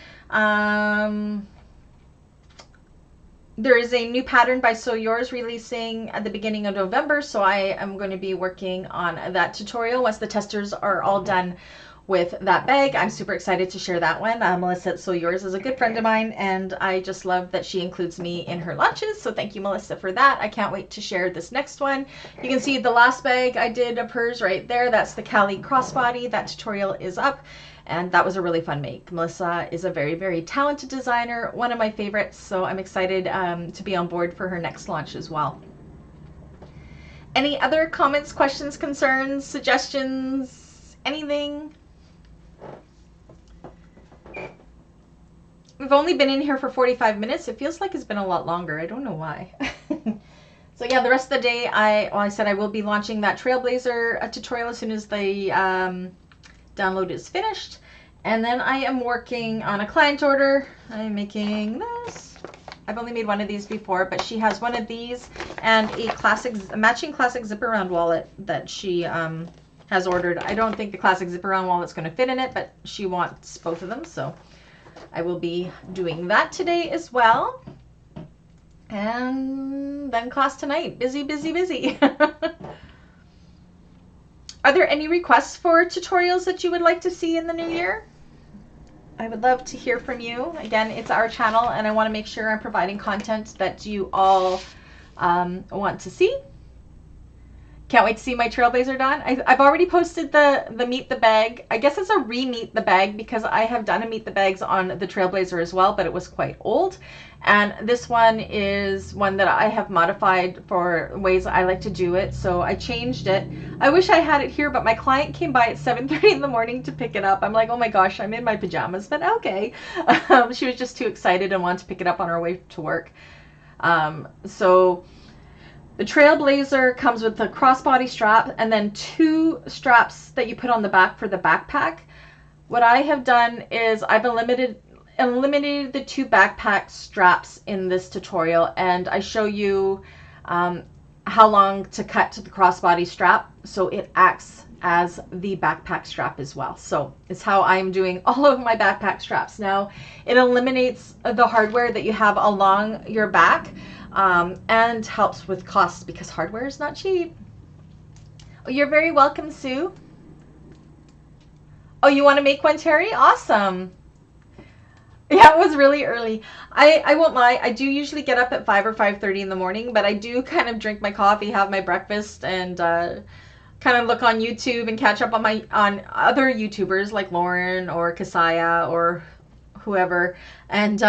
There is a new pattern by Sew Yours releasing at the beginning of November, so I am going to be working on that tutorial once the testers are all done with that bag. I'm super excited to share that one. Melissa at Sew Yours is a good friend of mine, and I just love that she includes me in her launches, so thank you, Melissa, for that. I can't wait to share this next one. You can see the last bag I did of hers right there. That's the Cali crossbody. That tutorial is up. And that was a really fun make. Melissa is a very, very talented designer, one of my favorites, so I'm excited to be on board for her next launch as well. Any other comments, questions, concerns, suggestions, anything? We've only been in here for 45 minutes. It feels like it's been a lot longer. I don't know why. So yeah, the rest of the day, I said I will be launching that Trailblazer tutorial as soon as the download is finished, and then I am working on a client order. I'm making this. I've only made one of these before, but she has one of these and a matching classic zip around wallet that she has ordered. I don't think the classic zip around wallet's going to fit in it, but she wants both of them, so I will be doing that today as well. And then class tonight. Busy, busy, busy. Are there any requests for tutorials that you would like to see in the new year? I would love to hear from you. Again, it's our channel, and I want to make sure I'm providing content that you all want to see. Can't wait to see my Trailblazer done. I've already posted the Meet the Bag. I guess it's a re-Meet the Bag because I have done a Meet the Bags on the Trailblazer as well, but it was quite old. And this one is one that I have modified for ways I like to do it. So I changed it. I wish I had it here, but my client came by at 7:30 in the morning to pick it up. I'm like, oh my gosh, I'm in my pajamas, but okay. She was just too excited and wanted to pick it up on her way to work. So the Trailblazer comes with the crossbody strap and then 2 straps that you put on the back for the backpack. What I have done is I've eliminated the 2 backpack straps in this tutorial, and I show you how long to cut to the crossbody strap so it acts as the backpack strap as well. So it's how I'm doing all of my backpack straps. Now it eliminates the hardware that you have along your back. And helps with costs because hardware is not cheap. Oh, you're very welcome, Sue. Oh, you want to make one, Terry? Awesome. Yeah, it was really early. I won't lie. I do usually get up at 5 or 5:30 in the morning, but I do kind of drink my coffee, have my breakfast, and kind of look on YouTube and catch up on other YouTubers like Lauren or Kasaya or whoever, and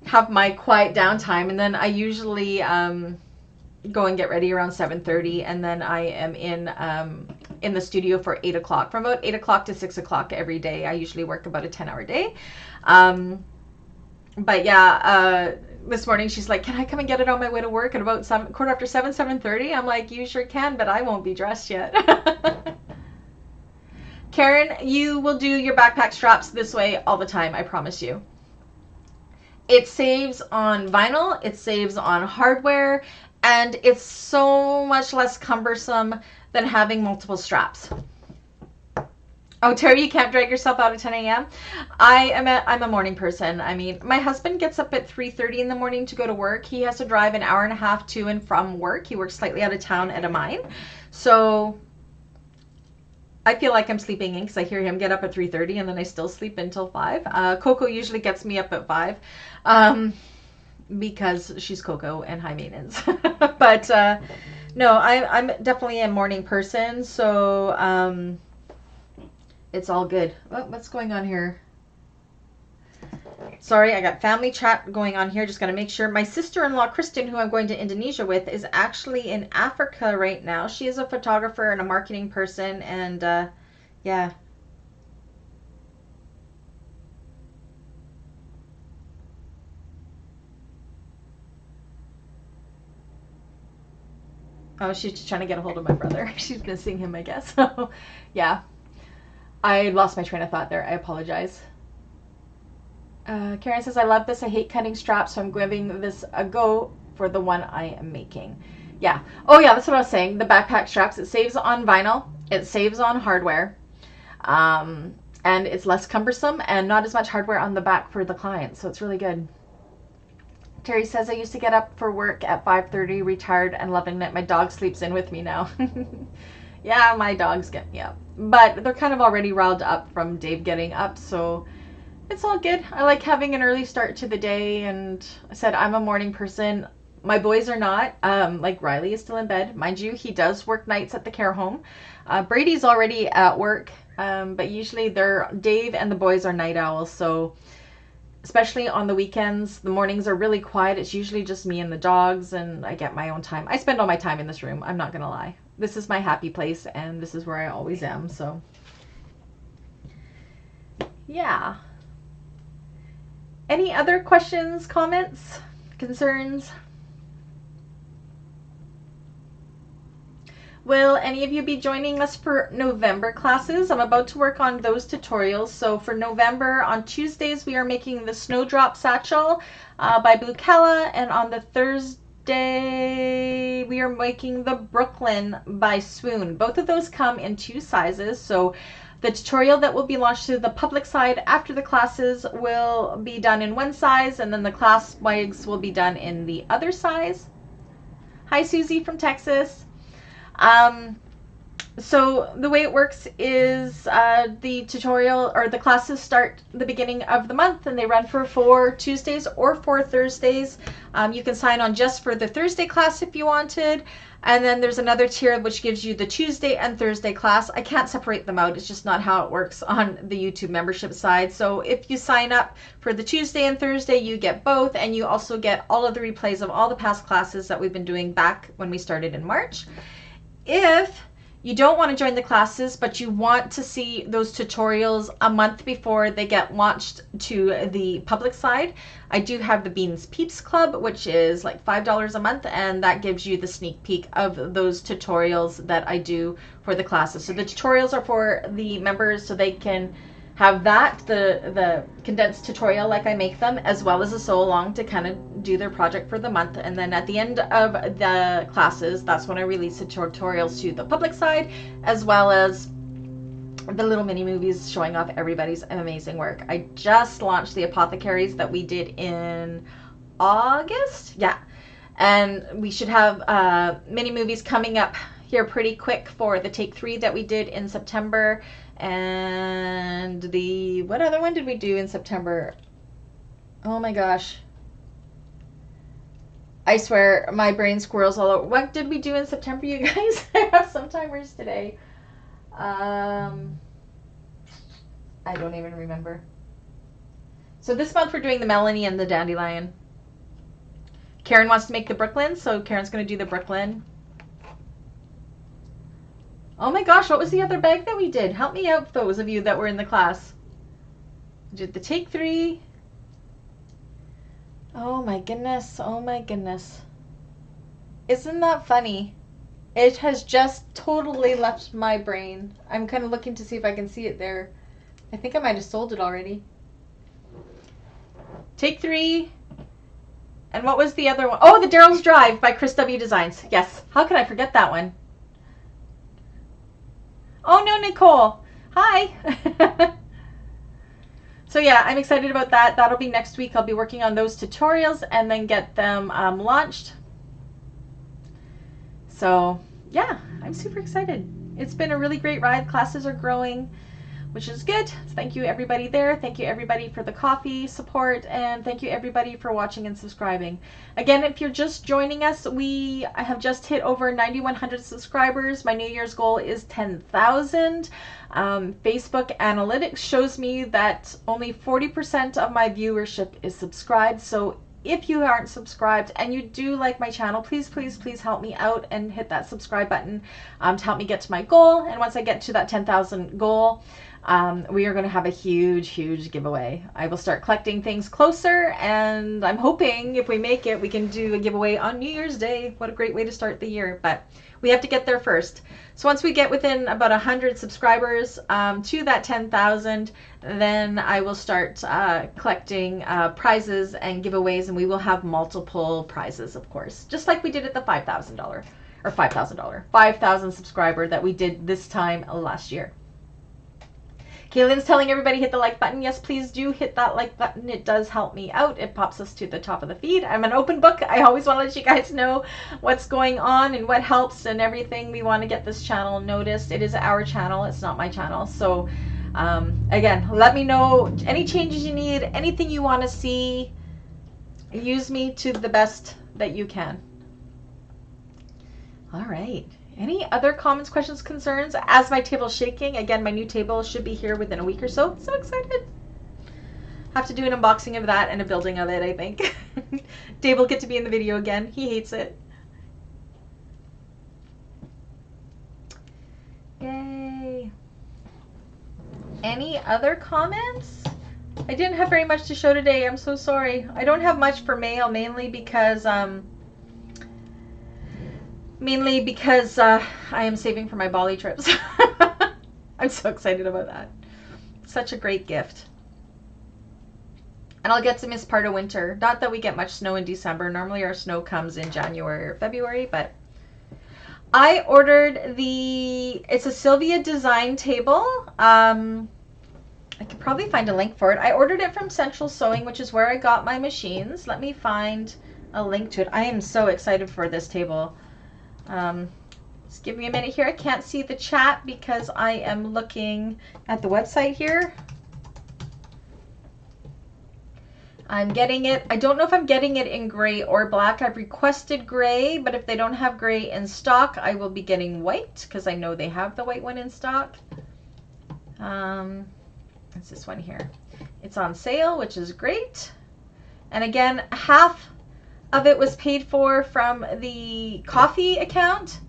have my quiet downtime, and then I usually go and get ready around 7:30, and then I am in the studio for 8 o'clock. From about 8 o'clock to 6 o'clock every day. I usually work about a 10-hour day. But yeah, this morning she's like, can I come and get it on my way to work at about 7:30? I'm like, you sure can, but I won't be dressed yet. Karen, you will do your backpack straps this way all the time, I promise you. It saves on vinyl, it saves on hardware, and it's so much less cumbersome than having multiple straps. Oh, Terry, you can't drag yourself out at 10 a.m.? I'm a morning person. I mean, my husband gets up at 3:30 in the morning to go to work. He has to drive an hour and a half to and from work. He works slightly out of town at a mine. So I feel like I'm sleeping in because I hear him get up at 3:30 and then I still sleep until 5. Coco usually gets me up at 5 because she's Coco and high maintenance. But no, I'm definitely a morning person, so it's all good. Oh, what's going on here? Sorry, I got family chat going on here. Just got to make sure. My sister-in-law, Kristen, who I'm going to Indonesia with, is actually in Africa right now. She is a photographer and a marketing person, and yeah. Oh, she's just trying to get a hold of my brother. She's missing him, I guess. So, yeah. I lost my train of thought there. I apologize. Karen says, I love this. I hate cutting straps, so I'm giving this a go for the one I am making. Yeah. Oh, yeah, that's what I was saying. The backpack straps, it saves on vinyl. It saves on hardware. And it's less cumbersome and not as much hardware on the back for the client. So it's really good. Terry says, I used to get up for work at 5:30, retired and loving it. My dog sleeps in with me now. Yeah, my dogs get me up. But they're kind of already riled up from Dave getting up, so it's all good. I like having an early start to the day, and I said I'm a morning person. My boys are not. Like Riley is still in bed. Mind you, he does work nights at the care home. Brady's already at work, but usually Dave and the boys are night owls, so especially on the weekends, the mornings are really quiet. It's usually just me and the dogs, and I get my own time. I spend all my time in this room. I'm not going to lie. This is my happy place, and this is where I always am, so yeah. Any other questions, comments, concerns? Will any of you be joining us for November classes? I'm about to work on those tutorials. So for November, on Tuesdays, we are making the Snowdrop Satchel by Blue Calla, and on the Thursday, we are making the Brooklyn by Swoon. Both of those come in 2 sizes. So The tutorial that will be launched to the public side after the classes will be done in one size, and then the class wigs will be done in the other size. Hi, Susie from Texas. So the way it works is the tutorial or the classes start the beginning of the month, and they run for 4 Tuesdays or 4 Thursdays. You can sign on just for the Thursday class if you wanted. And then there's another tier which gives you the Tuesday and Thursday class. I can't separate them out. It's just not how it works on the YouTube membership side. So if you sign up for the Tuesday and Thursday, you get both. And you also get all of the replays of all the past classes that we've been doing back when we started in March. If you don't want to join the classes, but you want to see those tutorials a month before they get launched to the public side, I do have the Beans Peeps Club, which is like $5 a month, and that gives you the sneak peek of those tutorials that I do for the classes. So the tutorials are for the members so they can have that, the condensed tutorial like I make them, as well as a sew along to kind of do their project for the month. And then at the end of the classes, that's when I release the tutorials to the public side, as well as the little mini movies showing off everybody's amazing work. I just launched the apothecaries that we did in August. Yeah. And we should have mini movies coming up here pretty quick for the take 3 that we did in September. And the, what other one did we do in September? Oh my gosh. I swear my brain squirrels all over. What did we do in September, you guys? I have some timers today. I don't even remember. So this month we're doing the Melanie and the Dandelion. Karen wants to make the Brooklyn, so Karen's going to do the Brooklyn. Oh my gosh, what was the other bag that we did? Help me out, those of you that were in the class. We did the take 3. Oh my goodness, oh my goodness. Isn't that funny? It has just totally left my brain. I'm kind of looking to see if I can see it there. I think I might have sold it already. Take 3. And what was the other one? Oh, the Daryl's Drive by Chris W. Designs. Yes, how could I forget that one? Oh no, Nicole. Hi. So yeah, I'm excited about that. That'll be next week. I'll be working on those tutorials and then get them launched. So yeah, I'm super excited. It's been a really great ride. Classes are growing, which is good. Thank you everybody there. Thank you everybody for the coffee support, and thank you everybody for watching and subscribing. Again, if you're just joining us, I have just hit over 9,100 subscribers. My New Year's goal is 10,000. Facebook analytics shows me that only 40% of my viewership is subscribed. So if you aren't subscribed and you do like my channel, please, please, please help me out and hit that subscribe button to help me get to my goal. And once I get to that 10,000 goal, we are going to have a huge, huge giveaway. I will start collecting things closer, and I'm hoping if we make it, we can do a giveaway on New Year's Day. What a great way to start the year, but we have to get there first. So once we get within about 100 subscribers to that 10,000, then I will start collecting prizes and giveaways, and we will have multiple prizes, of course, just like we did at the $5,000 or $5,000 subscriber that we did this time last year. Kaylin's telling everybody hit the like button. Yes, please do hit that like button. It does help me out. It pops us to the top of the feed. I'm an open book. I always want to let you guys know what's going on and what helps and everything. We want to get this channel noticed. It is our channel. It's not my channel. So again, let me know any changes you need, anything you want to see. Use me to the best that you can. All right. Any other comments, questions, concerns? As my table's shaking, again, my new table should be here within a week or so. So excited. Have to do an unboxing of that and a building of it, I think. Dave will get to be in the video again. He hates it. Yay. Any other comments? I didn't have very much to show today. I'm so sorry. I don't have much for mail, mainly because I am saving for my Bali trips. I'm so excited about that. Such a great gift. And I'll get to miss part of winter. Not that we get much snow in December. Normally our snow comes in January or February, but I ordered it's a Sylvia design table. I could probably find a link for it. I ordered it from Central Sewing, which is where I got my machines. Let me find a link to it. I am so excited for this table. Just give me a minute here. I can't see the chat because I am looking at the website here. I'm getting it. I don't know if I'm getting it in gray or black. I've requested gray, but if they don't have gray in stock, I will be getting white because I know they have the white one in stock. It's this one here. It's on sale, which is great. And again, half of it was paid for from the coffee account.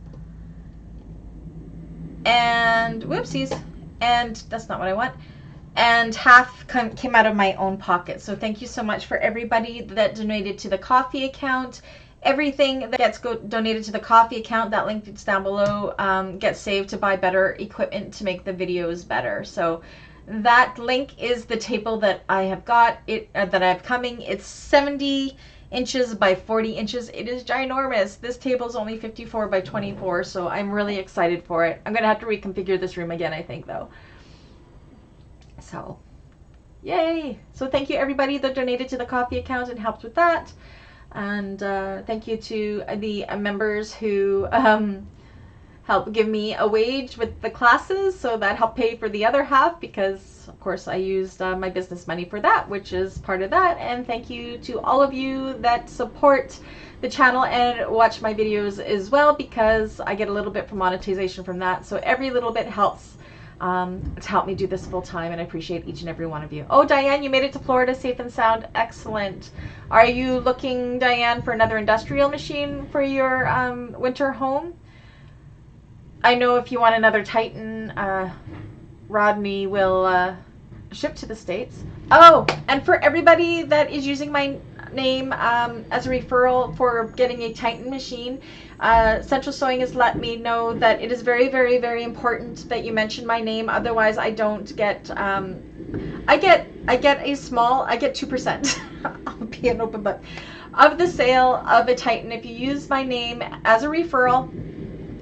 And whoopsies. And that's not what I want. And half came out of my own pocket. So thank you so much for everybody that donated to the coffee account. Everything that gets donated to the coffee account, that link is down below, gets saved to buy better equipment to make the videos better. So that link is the table that I have got, that I have coming. It's 70 inches by 40 inches. It is ginormous. This table is only 54 by 24, so I'm really excited for it. I'm going to have to reconfigure this room again, I think, though. So, yay! So thank you everybody that donated to the coffee account and helped with that. And thank you to the members who helped give me a wage with the classes, so that helped pay for the other half because, of course, I used my business money for that, which is part of that. And thank you to all of you that support the channel and watch my videos as well, because I get a little bit for monetization from that. So every little bit helps to help me do this full time, and I appreciate each and every one of you. Oh, Diane, you made it to Florida safe and sound. Excellent. Are you looking, Diane, for another industrial machine for your winter home? I know if you want another Titan, Rodney will ship to the States. Oh, and for everybody that is using my name as a referral for getting a Titan machine, Central Sewing has let me know that it is very, very, very important that you mention my name. Otherwise, I don't get. I get 2%. I'll be an open book of the sale of a Titan. If you use my name as a referral,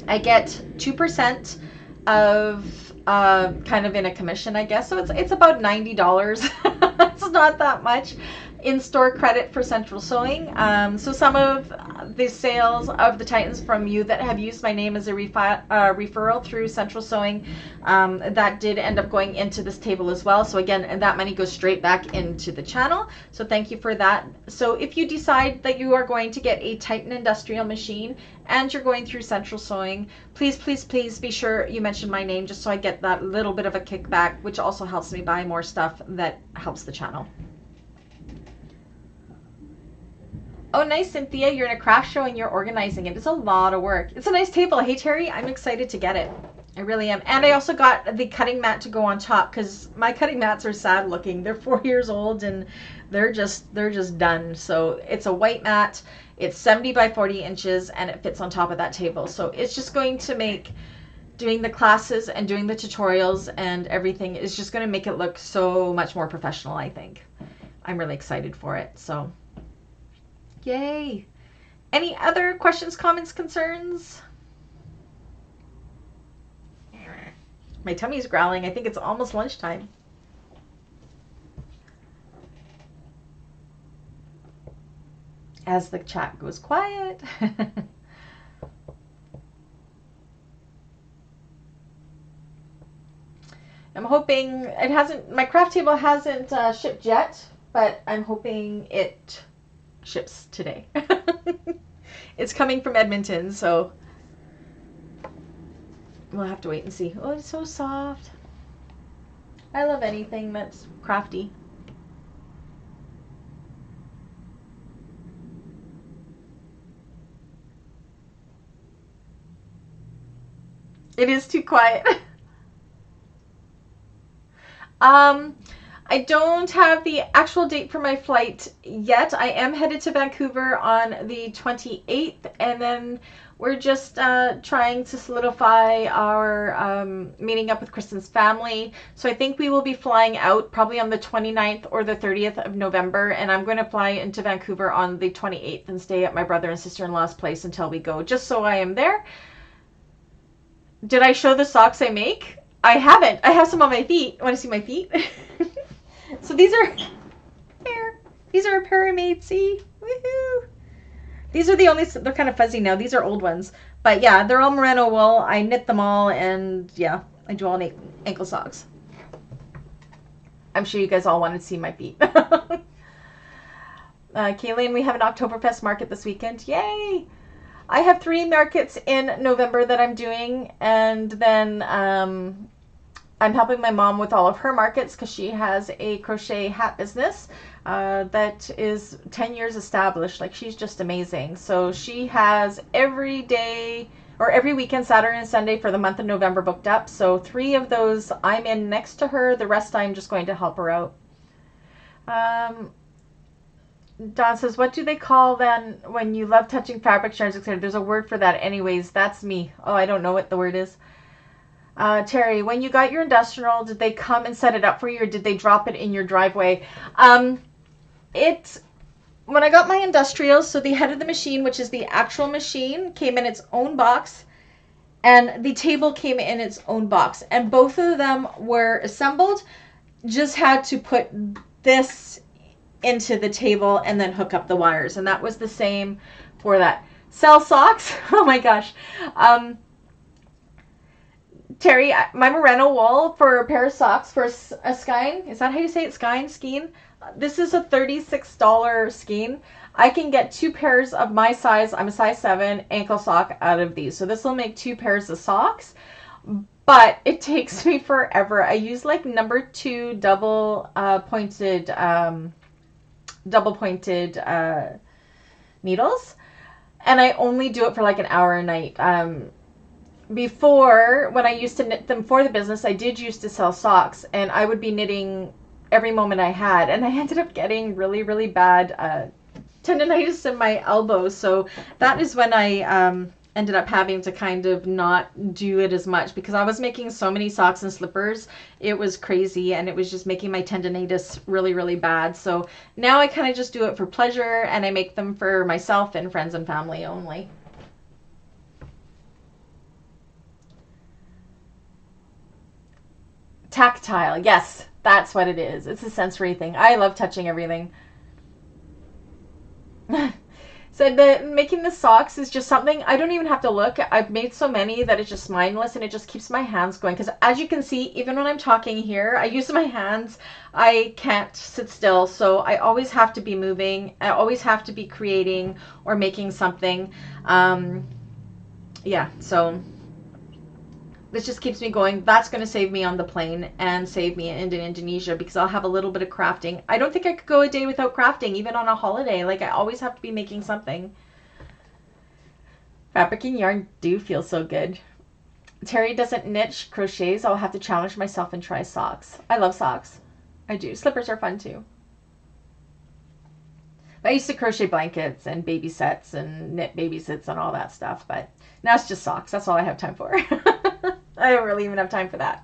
I get 2% of kind of in a commission, I guess. So it's about $90. It's not that much in-store credit for Central Sewing. So some of the sales of the Titans from you that have used my name as a referral through Central Sewing, that did end up going into this table as well. So again, that money goes straight back into the channel. So thank you for that. So if you decide that you are going to get a Titan industrial machine and you're going through Central Sewing, please, please, please be sure you mention my name, just so I get that little bit of a kickback, which also helps me buy more stuff that helps the channel. Oh, nice, Cynthia. You're in a craft show and you're organizing it. It's a lot of work. It's a nice table. Hey, Terry, I'm excited to get it. I really am. And I also got the cutting mat to go on top, because my cutting mats are sad looking. They're 4 years old and they're just done. So it's a white mat. It's 70 by 40 inches and it fits on top of that table. So it's just going to make doing the classes and doing the tutorials and everything is just going to make it look so much more professional, I think. I'm really excited for it. So yay. Any other questions, comments, concerns? My tummy's growling. I think it's almost lunchtime. As the chat goes quiet. I'm hoping it hasn't, my craft table hasn't shipped yet, but I'm hoping it ships today. It's coming from Edmonton, so we'll have to wait and see. Oh, it's so soft. I love anything that's crafty. It is too quiet. I don't have the actual date for my flight yet. I am headed to Vancouver on the 28th, and then we're just trying to solidify our meeting up with Kristen's family. So I think we will be flying out probably on the 29th or the 30th of November, and I'm going to fly into Vancouver on the 28th and stay at my brother and sister-in-law's place until we go, just so I am there Did I show the socks I make? I haven't. I have some on my feet. Want to see my feet? So these are here. These are a pair I made. See? Woohoo! These are the only, they're kind of fuzzy now. These are old ones. But yeah, they're all merino wool. I knit them all, and yeah, I do all ankle socks. I'm sure you guys all want to see my feet. Kayleen, we have an Oktoberfest market this weekend. Yay! I have 3 markets in November that I'm doing, and then I'm helping my mom with all of her markets because she has a crochet hat business that is 10 years established. Like, she's just amazing. So she has every day or every weekend, Saturday and Sunday for the month of November booked up. So 3 of those I'm in next to her. The rest I'm just going to help her out. Don says, what do they call then when you love touching fabric yarns, etc.? There's a word for that anyways. That's me. Oh, I don't know what the word is. Terry, when you got your industrial, did they come and set it up for you, or did they drop it in your driveway? When I got my industrial, so the head of the machine, which is the actual machine, came in its own box, and the table came in its own box, and both of them were assembled. Just had to put this into the table and then hook up the wires, and that was the same for that. Sell socks. Oh my gosh. Terry, my merino wool for a pair of socks for a skein. Is that how you say it? Skein? This is a $36 skein. I can get 2 pairs of my size, I'm a size 7, ankle sock out of these. So this will make 2 pairs of socks, but it takes me forever. I use like number 2 double pointed needles, and I only do it for like an hour a night. Before, when I used to knit them for the business, I did used to sell socks, and I would be knitting every moment I had, and I ended up getting really, really bad tendonitis in my elbows. So that is when I ended up having to kind of not do it as much, because I was making so many socks and slippers. It was crazy, and it was just making my tendonitis really, really bad. So now I kind of just do it for pleasure, and I make them for myself and friends and family only. Tactile, yes, that's what it is. It's a sensory thing. I love touching everything. So making the socks is just something I don't even have to look. I've made so many that it's just mindless, and it just keeps my hands going. Because as you can see, even when I'm talking here, I use my hands. I can't sit still, so I always have to be moving. I always have to be creating or making something. Yeah, so this just keeps me going. That's going to save me on the plane and save me in Indonesia, because I'll have a little bit of crafting. I don't think I could go a day without crafting, even on a holiday. Like, I always have to be making something. Fabric and yarn do feel so good. Terry doesn't knit, she crochets. I'll have to challenge myself and try socks. I love socks. I do. Slippers are fun too. I used to crochet blankets and baby sets and knit baby sets and all that stuff, but now it's just socks. That's all I have time for. I don't really even have time for that.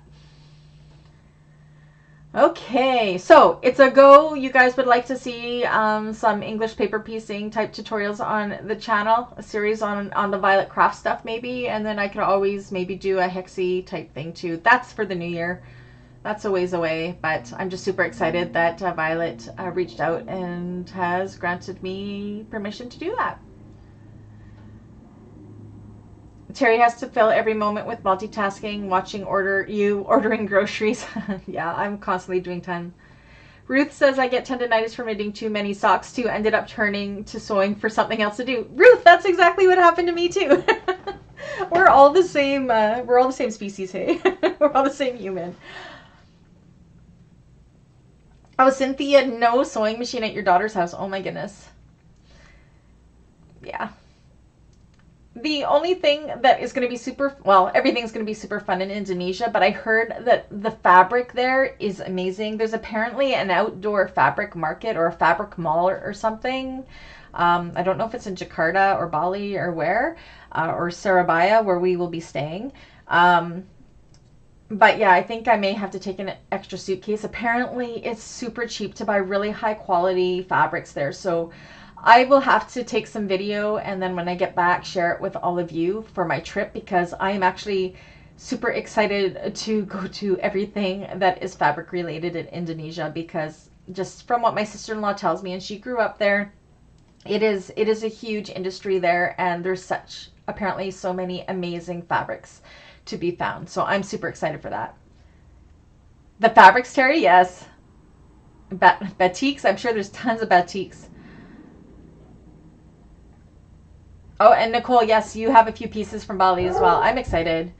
Okay, so it's a go. You guys would like to see some English paper piecing type tutorials on the channel, a series on the Violet craft stuff maybe, and then I could always maybe do a hexie type thing too. That's for the new year. That's a ways away, but I'm just super excited that Violet reached out and has granted me permission to do that. Terry has to fill every moment with multitasking, watching ordering groceries. Yeah, I'm constantly doing time. Ruth says, I get tendonitis from knitting too many socks too. Ended up turning to sewing for something else to do. Ruth, that's exactly what happened to me too. We're all the same. We're all the same species, hey? We're all the same human. Oh, Cynthia, no sewing machine at your daughter's house. Oh my goodness. Yeah. The only thing that is going to be super, well, everything's going to be super fun in Indonesia, but I heard that the fabric there is amazing. There's apparently an outdoor fabric market or a fabric mall or something. I don't know if it's in Jakarta or Bali or where, or Surabaya, where we will be staying. But yeah, I think I may have to take an extra suitcase. Apparently it's super cheap to buy really high quality fabrics there. So I will have to take some video, and then when I get back, share it with all of you for my trip, because I am actually super excited to go to everything that is fabric related in Indonesia, because just from what my sister-in-law tells me, and she grew up there, it is a huge industry there, and there's such, apparently, so many amazing fabrics to be found. So I'm super excited for that. The fabrics, Terry, yes. Batiks, I'm sure there's tons of batiks. Oh, and Nicole, yes, you have a few pieces from Bali as well. I'm excited.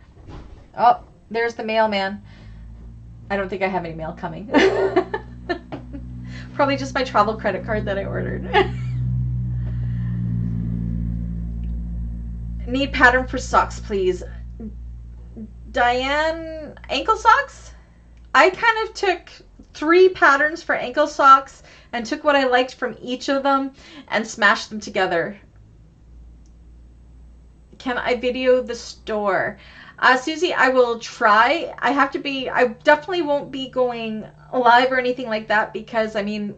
Oh, there's the mailman. I don't think I have any mail coming. Probably just my travel credit card that I ordered. Need pattern for socks, please. Diane, ankle socks? I kind of took 3 patterns for ankle socks and took what I liked from each of them and smashed them together. Can I video the store? Susie, I will try. I definitely won't be going live or anything like that, because I mean,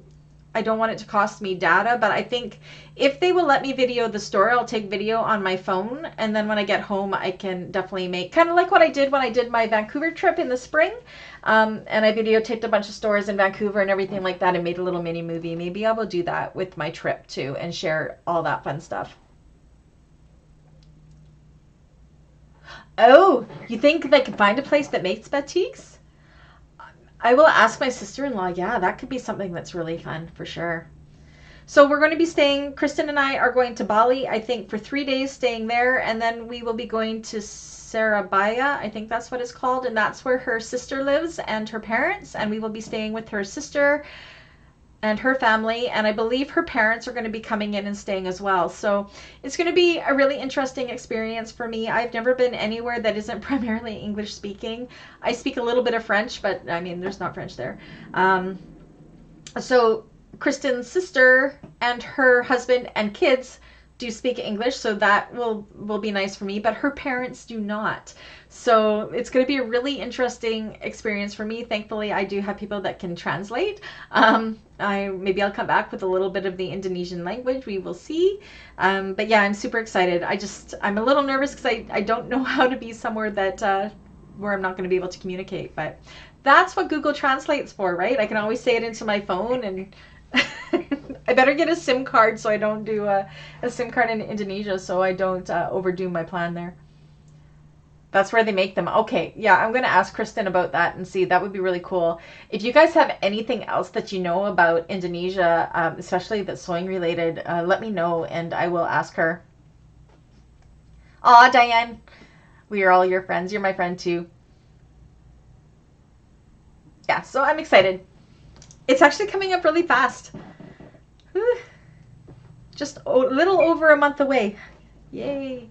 I don't want it to cost me data, but I think if they will let me video the store, I'll take video on my phone, and then when I get home, I can definitely make, kind of like what I did when I did my Vancouver trip in the spring, and I videotaped a bunch of stores in Vancouver and everything like that and made a little mini movie. Maybe I will do that with my trip too and share all that fun stuff. Oh, you think they could find a place that makes batiks? I will ask my sister-in-law. Yeah, that could be something that's really fun for sure. So we're going to be staying, Kristen and I are going to Bali, I think, for 3 days, staying there, and then we will be going to Surabaya, I think that's what it's called, and that's where her sister lives and her parents, and we will be staying with her sister and her family, and I believe her parents are going to be coming in and staying as well. So it's going to be a really interesting experience for me. I've never been anywhere that isn't primarily English speaking. I speak a little bit of French, but I mean, there's not French there. So Kristen's sister and her husband and kids do speak English, so that will be nice for me, but her parents do not. So it's going to be a really interesting experience for me. Thankfully, I do have people that can translate. Maybe I'll come back with a little bit of the Indonesian language. We will see. But yeah, I'm super excited. I'm a little nervous because I don't know how to be somewhere that where I'm not going to be able to communicate. But that's what Google Translate's for, right? I can always say it into my phone, and I better get a SIM card so I don't do a SIM card in Indonesia, so I don't overdo my plan there. That's where they make them. Okay, yeah, I'm going to ask Kristen about that and see. That would be really cool. If you guys have anything else that you know about Indonesia, especially that's sewing related, let me know and I will ask her. Aw, Diane, we are all your friends. You're my friend too. Yeah, so I'm excited. It's actually coming up really fast. Whew. Just a little over a month away. Yay.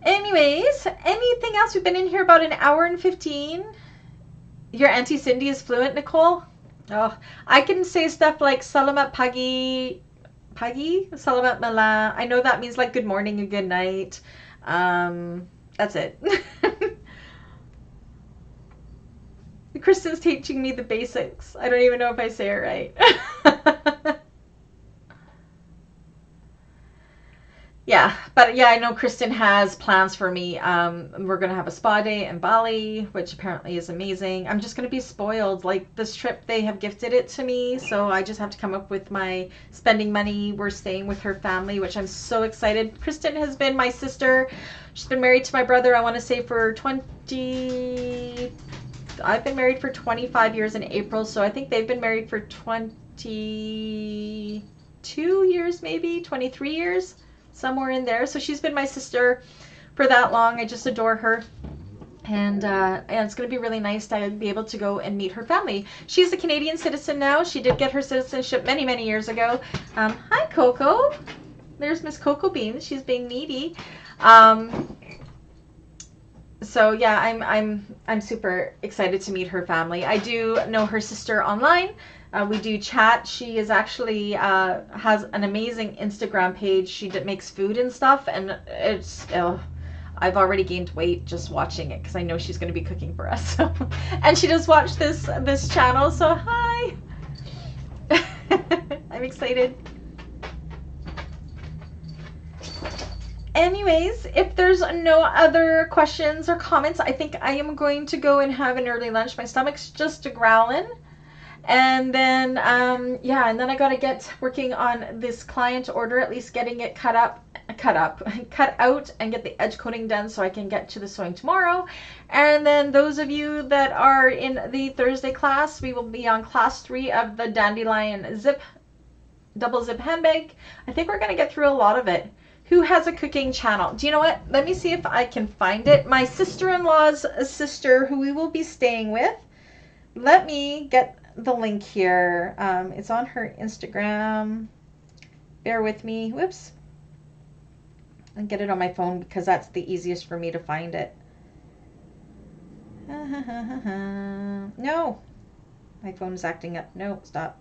Anyways, anything else? We've been in here about 1 hour and 15. Your Auntie Cindy is fluent, Nicole? Oh, I can say stuff like Salamat pagi, Salamat malam. I know that means like good morning and good night. That's it. Kristen's teaching me the basics. I don't even know if I say it right. Yeah, but yeah, I know Kristen has plans for me. We're going to have a spa day in Bali, which apparently is amazing. I'm just going to be spoiled. Like this trip, they have gifted it to me, so I just have to come up with my spending money. We're staying with her family, which I'm so excited. Kristen has been my sister. She's been married to my brother, I want to say for I've been married for 25 years in April, so I think they've been married for 22 years, maybe 23 years. Somewhere in there. So she's been my sister for that long. I just adore her. And it's going to be really nice to be able to go and meet her family. She's a Canadian citizen now. She did get her citizenship many, many years ago. Hi, Coco. There's Miss Coco Beans. She's being needy. So yeah, I'm super excited to meet her family. I do know her sister online. We do chat. She is actually has an amazing Instagram page. She makes food and stuff, and it's I've already gained weight just watching it because I know she's going to be cooking for us. So, and she does watch this channel. So hi, I'm excited. anyways, if there's no other questions or comments, I think I am going to go and have an early lunch. My stomach's just growling. And then, yeah, and then I got to get working on this client order, at least getting it cut out, and get the edge coating done so I can get to the sewing tomorrow. And then those of you that are in the Thursday class, we will be on class 3 of the Dandelion double zip handbag. I think we're going to get through a lot of it. Who has a cooking channel? Do you know what? Let me see if I can find it. My sister-in-law's sister, who we will be staying with. Let me get the link here. It's on her Instagram. Bear with me. Whoops. I'll get it on my phone because that's the easiest for me to find it. No. My phone is acting up. No, stop.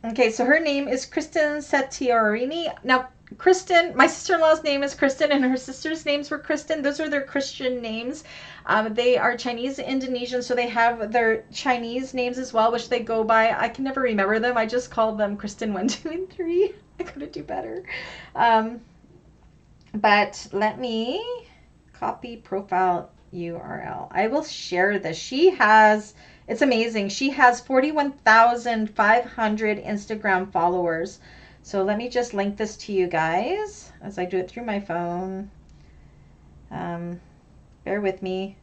Okay, so her name is Kristen Setiorini. Now, Kristen, my sister-in-law's name is Kristen, and her sister's names were Kristen. Those are their Christian names. They are Chinese Indonesian, so they have their Chinese names as well, which they go by. I can never remember them. I just call them Kristen 1, 2, and 3. I couldn't do better. But let me copy profile URL. I will share this. She has... It's amazing. She has 41,500 Instagram followers. So let me just link this to you guys as I do it through my phone. Bear with me.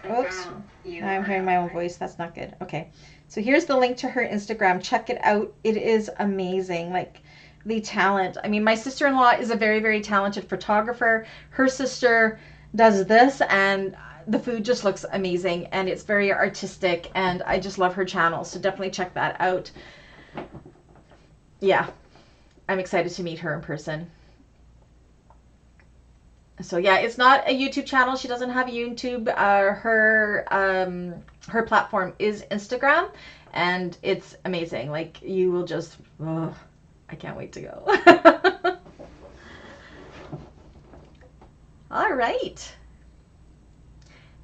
Oops. I'm hearing my own voice. That's not good. Okay. So here's the link to her Instagram. Check it out. It is amazing. Like the talent. I mean, my sister-in-law is a very, very talented photographer. Her sister does this, and the food just looks amazing, and it's very artistic, and I just love her channel, so definitely check that out. Yeah, I'm excited to meet her in person. So yeah, it's not a YouTube channel. She doesn't have a YouTube. Her platform is Instagram, and it's amazing. Like, you will just, I can't wait to go. All right.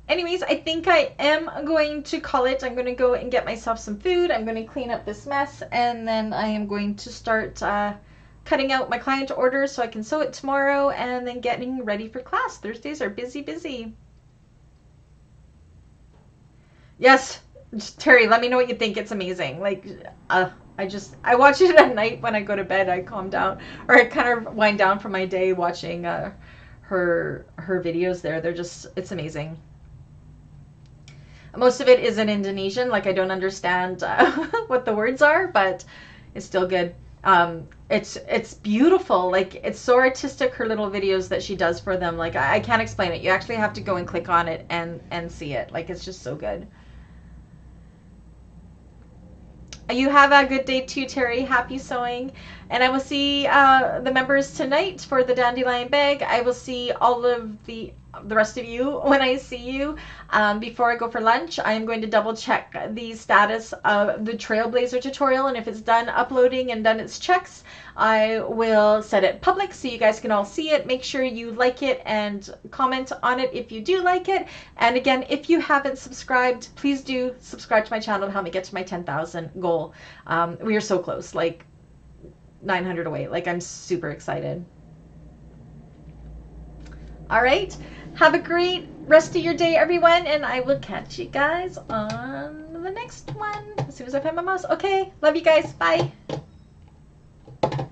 Anyways, I think I am going to call it. I'm going to go and get myself some food. I'm going to clean up this mess, and then I am going to start cutting out my client orders so I can sew it tomorrow, and then getting ready for class. Thursdays are busy, busy. Yes, Terry, let me know what you think. It's amazing. Like, I watch it at night when I go to bed. I calm down, or I kind of wind down from my day watching her videos there. They're just, it's amazing. Most of it is in Indonesian. Like, I don't understand what the words are, but it's still good. It's beautiful. Like, it's so artistic, her little videos that she does for them. Like, I can't explain it. You actually have to go and click on it and see it. Like, it's just so good. You have a good day too, Terry. Happy sewing. And I will see the members tonight for the Dandelion bag. I will see all of the rest of you when I see you. Before I go for lunch, I am going to double check the status of the Trailblazer tutorial, and if it's done uploading and done its checks, I will set it public so you guys can all see it. Make sure you like it and comment on it if you do like it. And again, if you haven't subscribed, please do subscribe to my channel to help me get to my 10,000 goal. We are so close, like 900 away. Like, I'm super excited. All right. Have a great rest of your day, everyone, and I will catch you guys on the next one as soon as I find my mouse. Okay. Love you guys. Bye.